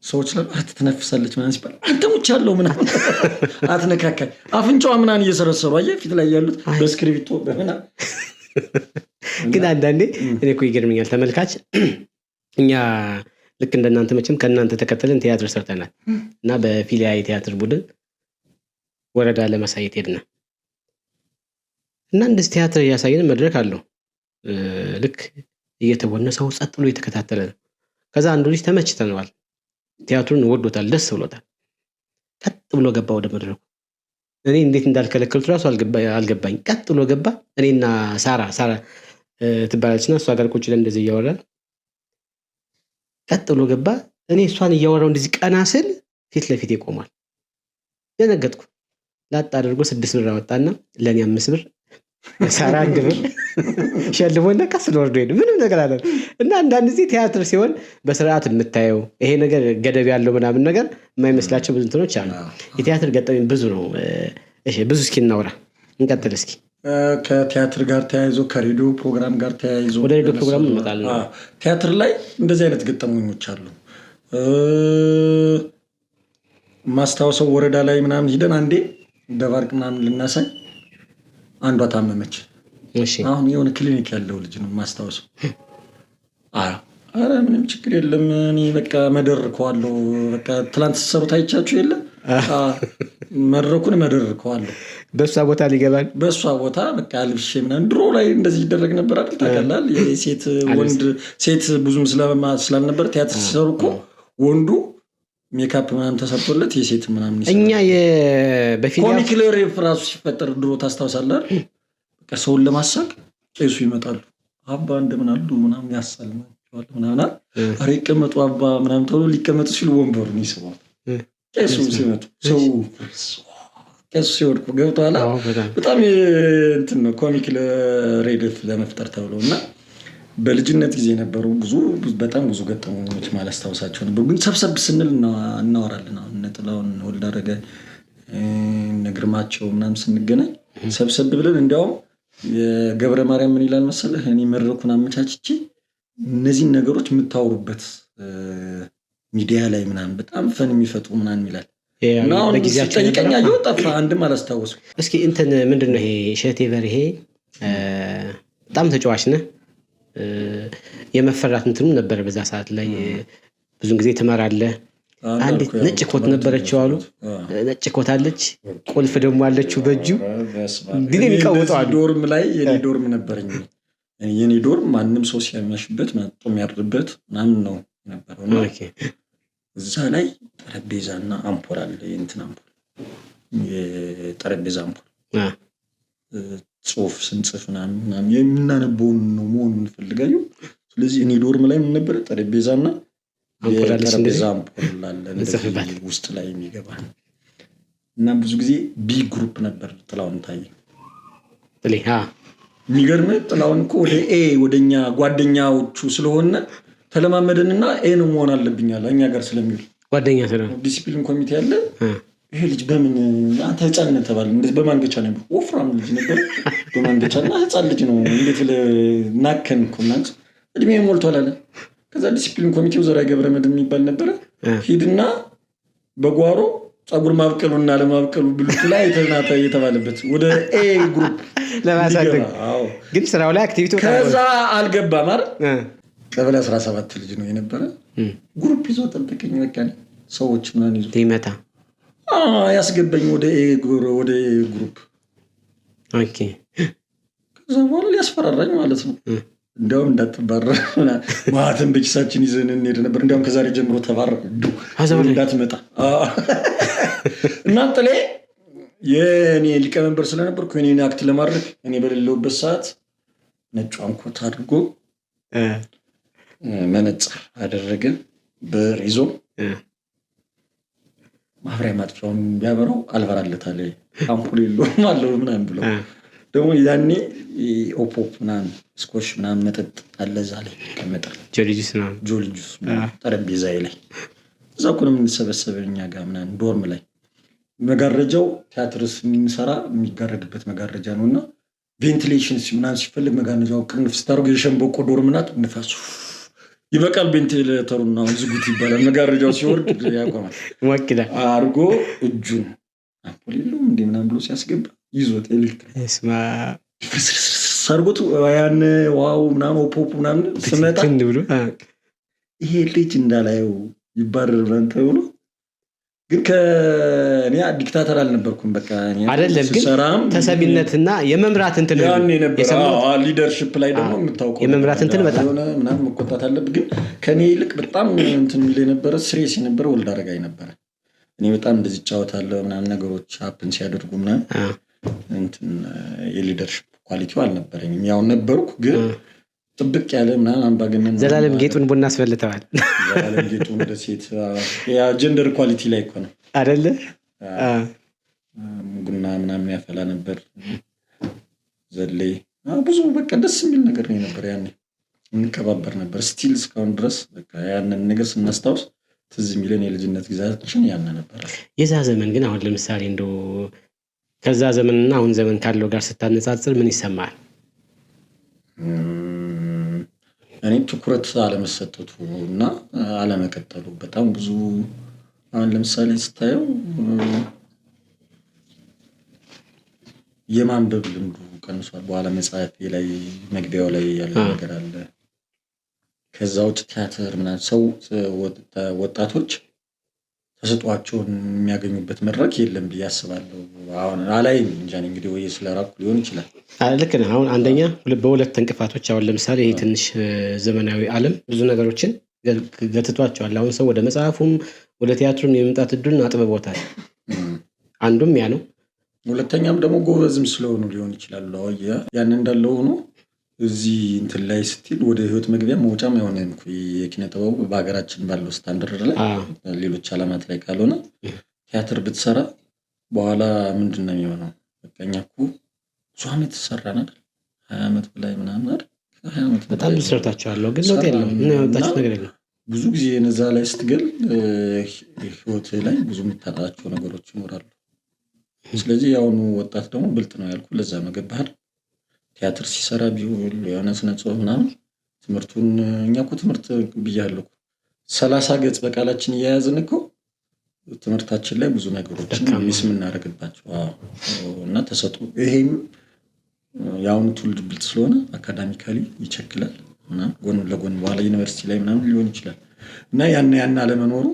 ሰዎች ላይ ትነፍሳለች ምናምን ሲባል አንተ ሙቻለሁ ምናምን አትነካካኝ አፍንጫዋ ምናምን እየሰረሰሩ አየህ ፊት ላይ ያሉት በስክሪፕቶ በምናምን። ግን አንዳንዴ እኔ እኮ ይገርመኛል ተመልካች እኛ ልክ እንደናንተ መቼም ከእናንተ ተከተልን ቲያትር ሰርተናል እና በፊሊያ የቲያትር ቡድን ወረዳ ለማሳየት ሄድና እና እንደዚህ ቲያትር እያሳየን መድረክ አለው ልክ እየተወነ ሰው ጸጥ ብሎ እየተከታተለ ነው። ከዛ አንዱ ልጅ ተመችተነዋል፣ ቲያትሩን ወዶታል፣ ደስ ብሎታል። ቀጥ ብሎ ገባ ወደ መድረኩ። እኔ እንዴት እንዳልከለከልኩት ራሱ አልገባኝ። ቀጥ ብሎ ገባ። እኔና ሳራ ትባላለችና እሷ ጋር ቁጭ ብለን እንደዚህ እያወራን ቀጥ ብሎ ገባ። እኔ እሷን እያወራው እንደዚህ ቀና ስል ፊት ለፊት ይቆማል። ደነገጥኩ። ላጣ አድርጎ 6 ብር አወጣና ለኔ 5 ብር ሳራ 1 ብር ሸልሞና ቀስ ብሎ ወርዶ ሄደ። ምንም ነገር አለ እና አንዳንድ ጊዜ ቲያትር ሲሆን በስርዓት የምታየው ይሄ ነገር ገደብ ያለው ምናምን ነገር የማይመስላቸው ብዙ እንትኖች አሉ። የቲያትር ገጠመኝ ብዙ ነው። እሺ ብዙ እስኪ እናውራ እንቀጥል እስኪ። ከቲያትር ጋር ተያይዞ ከሬዲዮ ፕሮግራም ጋር ተያይዞ ወደ ሬዲዮ ፕሮግራም እንመጣለን። ቲያትር ላይ እንደዚህ አይነት ገጠመኞች አሉ። ማስታወሰው ወረዳ ላይ ምናምን ሂደን አንዴ ደባርቅ ምናምን ልናሳይ አንዷ ታመመች። አሁን የሆነ ክሊኒክ ያለው ልጅ ነው ማስታወሰው። አረ ምንም ችግር የለም እኔ በቃ መደርከዋለሁ በቃ ትላንት ሰሩት አይቻችሁ የለ መድረኩን መደርከዋለሁ በሷ ቦታ ሊገባል በሷ ቦታ በቃ ልብሼ ምናምን ድሮ ላይ እንደዚህ ይደረግ ነበር አይደል? ታውቃለህ የሴት ወንድ ሴት ብዙም ስላልነበር ቲያትር ሲሰሩ እኮ ወንዱ ሜካፕ ምናምን ተሰርቶለት የሴት ምናምን ይሰራል። እኛ በፊት ኮሚክ ሪፍ ራሱ ሲፈጠር ድሮ ታስታውሳለህ? በቃ ሰውን ለማሳቅ ቄሱ ይመጣሉ። አባ እንደምን አሉ ምናምን ያሳልማቸዋል ምናምን አረ ይቀመጡ አባ ምናምን ተብሎ ሊቀመጡ ሲሉ ወንበሩን ይስባል። ቄሱ ሲመጡ ሰው ቄሱ ሲወድቁ ገብቷል። በጣም እንትን ነው ኮሚክ ሬዲፍ ለመፍጠር ተብሎና በልጅነት ጊዜ ነበሩ በጣም ብዙ ገጠመኞች ማላስታውሳቸው ነበር። ግን ሰብሰብ ስንል እናወራለን። አሁን ነጥላውን ወልዳረገ ነግርማቸው ምናምን ስንገናኝ ሰብሰብ ብለን እንዲያውም የገብረ ማርያም ምን ይላል መሰለህ እኔ መድረኩን አመቻችቼ እነዚህን ነገሮች የምታወሩበት ሚዲያ ላይ ምናምን በጣም ፈን የሚፈጥሩ ምናምን ይላል እና አሁን ሲጠይቀኝ አየሁ ጠፋ አንድም አላስታወስኩም። እስኪ እንትን ምንድን ነው ይሄ እሸቴ በርሄ በጣም ተጫዋች ነህ። የመፈራት እንትኑ ነበር በዛ ሰዓት ላይ ብዙን ጊዜ ትመራለህ። አንድ ነጭ ኮት ነበረችው አሉ ነጭ ኮት አለች ቁልፍ ደግሞ አለችው በእጁ ግን የሚቀውጠው አሉ። ዶርም ላይ የኔ ዶርም ነበረኝ። የኔ ዶርም ማንም ሰው ሲያመሽበት መጥቶ የሚያድርበት ምናምን ነው ነበረው። እዛ ላይ ጠረጴዛና አምፖል አለ። የእንትን አምፖል የጠረጴዛ አምፖል ጽሁፍ ስንጽፍ ምናምን የምናነበውን ነው መሆን የምንፈልጋየው። ስለዚህ እኔ ዶርም ላይ ምን ነበር ጠረጴዛና የጠረጴዛ አምፖል አለ ውስጥ ላይ የሚገባ እና ብዙ ጊዜ ቢ ግሩፕ ነበር ጥላውን ታየ የሚገርም ጥላውን እኮ ወደ ኤ ወደኛ ጓደኛዎቹ ስለሆነ ተለማመደንና ኤ ነው መሆን አለብኛል እኛ ጋር ስለሚል ጓደኛ ስለሆነ ዲሲፕሊን ኮሚቴ ያለ ይሄ ልጅ በምን አንተ ህፃን ነህ ተባለ። እንዴት በማንገቻ ነበር ወፍራም ልጅ ነበር በማንገቻና ህፃን ልጅ ነው እንዴት ለናከን ኮናንስ እድሜ ሞልቷል አለ። ከዛ ዲሲፕሊን ኮሚቴው ዘራ ገብረመድህን የሚባል ነበር ሂድና በጓሮ ጸጉር ማብቀሉና ለማብቀሉ ብልቱ ላይ ተናታ የተባለበት ወደ ኤ ግሩፕ ለማሳደግ ግን ስራው ላይ አክቲቪቲ ከዛ አልገባም አይደል ቀበሌ 17 ልጅ ነው የነበረ ግሩፕ ይዞ ጠብቀኝ በቃ ሰዎች ምናምን ይዞ ይመታ ያስገባኝ ወደ ኤ ግሩፕ ኦኬ። ከዛ በኋላ ሊያስፈራራኝ ማለት ነው። እንደውም እንዳትባረር ማህተም በኪሳችን ይዘን እንሄድ ነበር። እንደውም ከዛሬ ጀምሮ ተባረር እንዳትመጣ እና ጥሌ የኔ ሊቀመንበር ስለነበርኩ እኔን አክት ለማድረግ እኔ በሌለውበት ሰዓት ነጯን ኮት አድርጎ መነጽር አደረገ በሪዞ ማብሪያ ማጥፊያውን ቢያበራው አልበራለታል አምፖል የለውም አለው ምናምን ብሎ ደግሞ ያኔ ኦፖፕ ምናምን ስኮሽ ምናምን መጠጥ አለ እዛ ላይ ከመጣል ጆሊጁስ ጠረጴዛ ላይ እዛ እኮ ነው የምንሰበሰበው እኛ ጋር ምናምን ዶርም ላይ መጋረጃው ቲያትርስ የምንሰራ የሚጋረድበት መጋረጃ ነውና ቬንቲሌሽን ምናምን ሲፈልግ መጋረጃው ቅንፍ ስታርጎ የሸንበቆ ዶርም ናት ንፋሱ ይበቃል ቬንቲሌተሩና ዝጉት ይባላል። መጋረጃው ሲወርድ ያቆማል ወክዳ አርጎ እጁን አምፖል የለውም እንዴ ምናምን ብሎ ሲያስገባ ይዞት እስማ ሰርጎት ያን ዋው ምናምን ኦፖፕ ምናምን ስመጣ ብሎ ይሄ ልጅ እንዳላየው ይባረር ብለን ተብሎ ግን ከኔ ዲክታተር አልነበርኩም። በቃ እኔ አይደለም ግን ተሰሚነትና የመምራት እንትን የሰማው ሊደርሺፕ ላይ ደግሞ የምታውቀው የመምራት እንትን በጣም ምናምን መቆጣት አለብህ። ግን ከኔ ይልቅ በጣም እንትን የሚል የነበረ ስሬስ የነበረ ወልድ አረጋይ ነበር። እኔ በጣም እንደዚህ ጫወታለሁ ምናምን ነገሮች ሀፕን ሲያደርጉ ምናምን እንትን የሊደርሺፕ ኳሊቲው አልነበረኝም። ያው ነበርኩ ግን ጥብቅ ያለ ምናምን አምባገነን ዘላለም ጌጡን ቡና አስፈልተዋል። ዘላለም ጌጡን ለሴት ያ ጀንደር ኳሊቲ ላይ እኮ ነው አይደለ ቡና ምናምን ያፈላ ነበር ዘሌ ብዙ በቃ ደስ የሚል ነገር ነው ነበር። ያኔ እንከባበር ነበር ስቲል እስካሁን ድረስ በቃ ያንን ነገር ስናስታውስ ትዝ የሚለን የልጅነት ጊዜያችን ያነ ነበር። የዛ ዘመን ግን አሁን ለምሳሌ እንደው ከዛ ዘመንና አሁን ዘመን ካለው ጋር ስታነጻጽር ምን ይሰማል? እኔ ትኩረት አለመሰጠቱ እና አለመቀጠሉ በጣም ብዙ አሁን ለምሳሌ ስታየው የማንበብ ልምዱ ቀንሷል። በኋላ መጽሐፍ ላይ መግቢያው ላይ ያለ ነገር አለ። ከዛ ውጭ ቲያትር ምናምን ሰው ወጣቶች ተሰጧቸውን የሚያገኙበት መድረክ የለም ብዬ አስባለሁ። አሁን አላይም እንጃ እንግዲህ ወይ ስለራኩ ሊሆን ይችላል። ልክ ነህ። አሁን አንደኛ በሁለት እንቅፋቶች አሁን ለምሳሌ ይሄ ትንሽ ዘመናዊ ዓለም ብዙ ነገሮችን ገትቷቸዋል። አሁን ሰው ወደ መጽሐፉም ወደ ቲያትሩም የመምጣት እድሉን አጥብቦታል። አንዱም ያ ነው። ሁለተኛም ደግሞ ጎበዝም ስለሆኑ ሊሆን ይችላል። ያን እንዳለው ሆኖ እዚህ እንትን ላይ ስትል ወደ ህይወት መግቢያ መውጫም የሆነ የኪነ ጥበቡ በሀገራችን ባለው ስታንዳርድ ላይ ሌሎች ዓለማት ላይ ካልሆነ ቲያትር ብትሰራ በኋላ ምንድን ነው የሚሆነው? በቃ እኛ እኮ ብዙ ዓመት ተሰራን አይደል 20 ዓመት በላይ ምናምን አይደል 20 ዓመት በጣም ብዙ ሰርታችኋለሁ ግን ለውጥ የለም። ምን ያወጣችሁ ነገር የለም። ብዙ ጊዜ እነዛ ላይ ስትገል ህይወት ላይ ብዙ የምታጣቸው ነገሮች ይኖራሉ። ስለዚህ ያሁኑ ወጣት ደግሞ ብልጥ ነው ያልኩ ለዛ ነው ገባህ። ቲያትር ሲሰራ ቢሆን የሆነ ስነ ጽሁፍ ምናምን ትምህርቱን እኛ እኮ ትምህርት ብያለሁ 30 ገጽ በቃላችን እያያዝን እኮ ትምህርታችን ላይ ብዙ ነገሮችን ሚስ የምናደርግባቸው እና ተሰጡ። ይሄም ያሁኑ ትውልድ ብልጥ ስለሆነ አካዳሚካሊ ይቸክላል። እና ጎን ለጎን በኋላ ዩኒቨርሲቲ ላይ ምናምን ሊሆን ይችላል እና ያን አለመኖሩ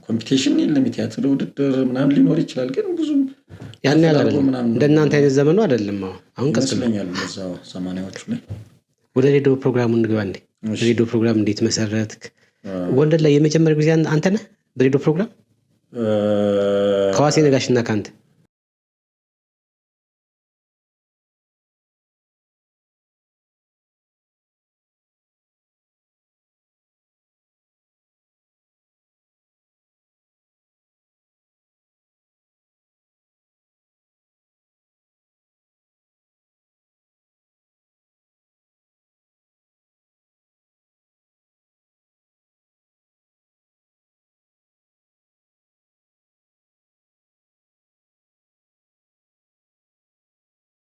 ኮምፒቲሽን የለም የቲያትር ውድድር ምናምን ሊኖር ይችላል ግን ብዙም ያን ያላለ እንደናንተ አይነት ዘመኑ አይደለም አሁን ቀስለኛል እዛው 80ዎቹ ላይ ወደ ሬዲዮ ፕሮግራሙ እንግባ እንዴ ሬዲዮ ፕሮግራም እንዴት መሰረትክ ጎንደር ላይ የመጀመሪያ ጊዜ አንተ ነህ በሬዲዮ ፕሮግራም ከዋሴ ነጋሽና ካንተ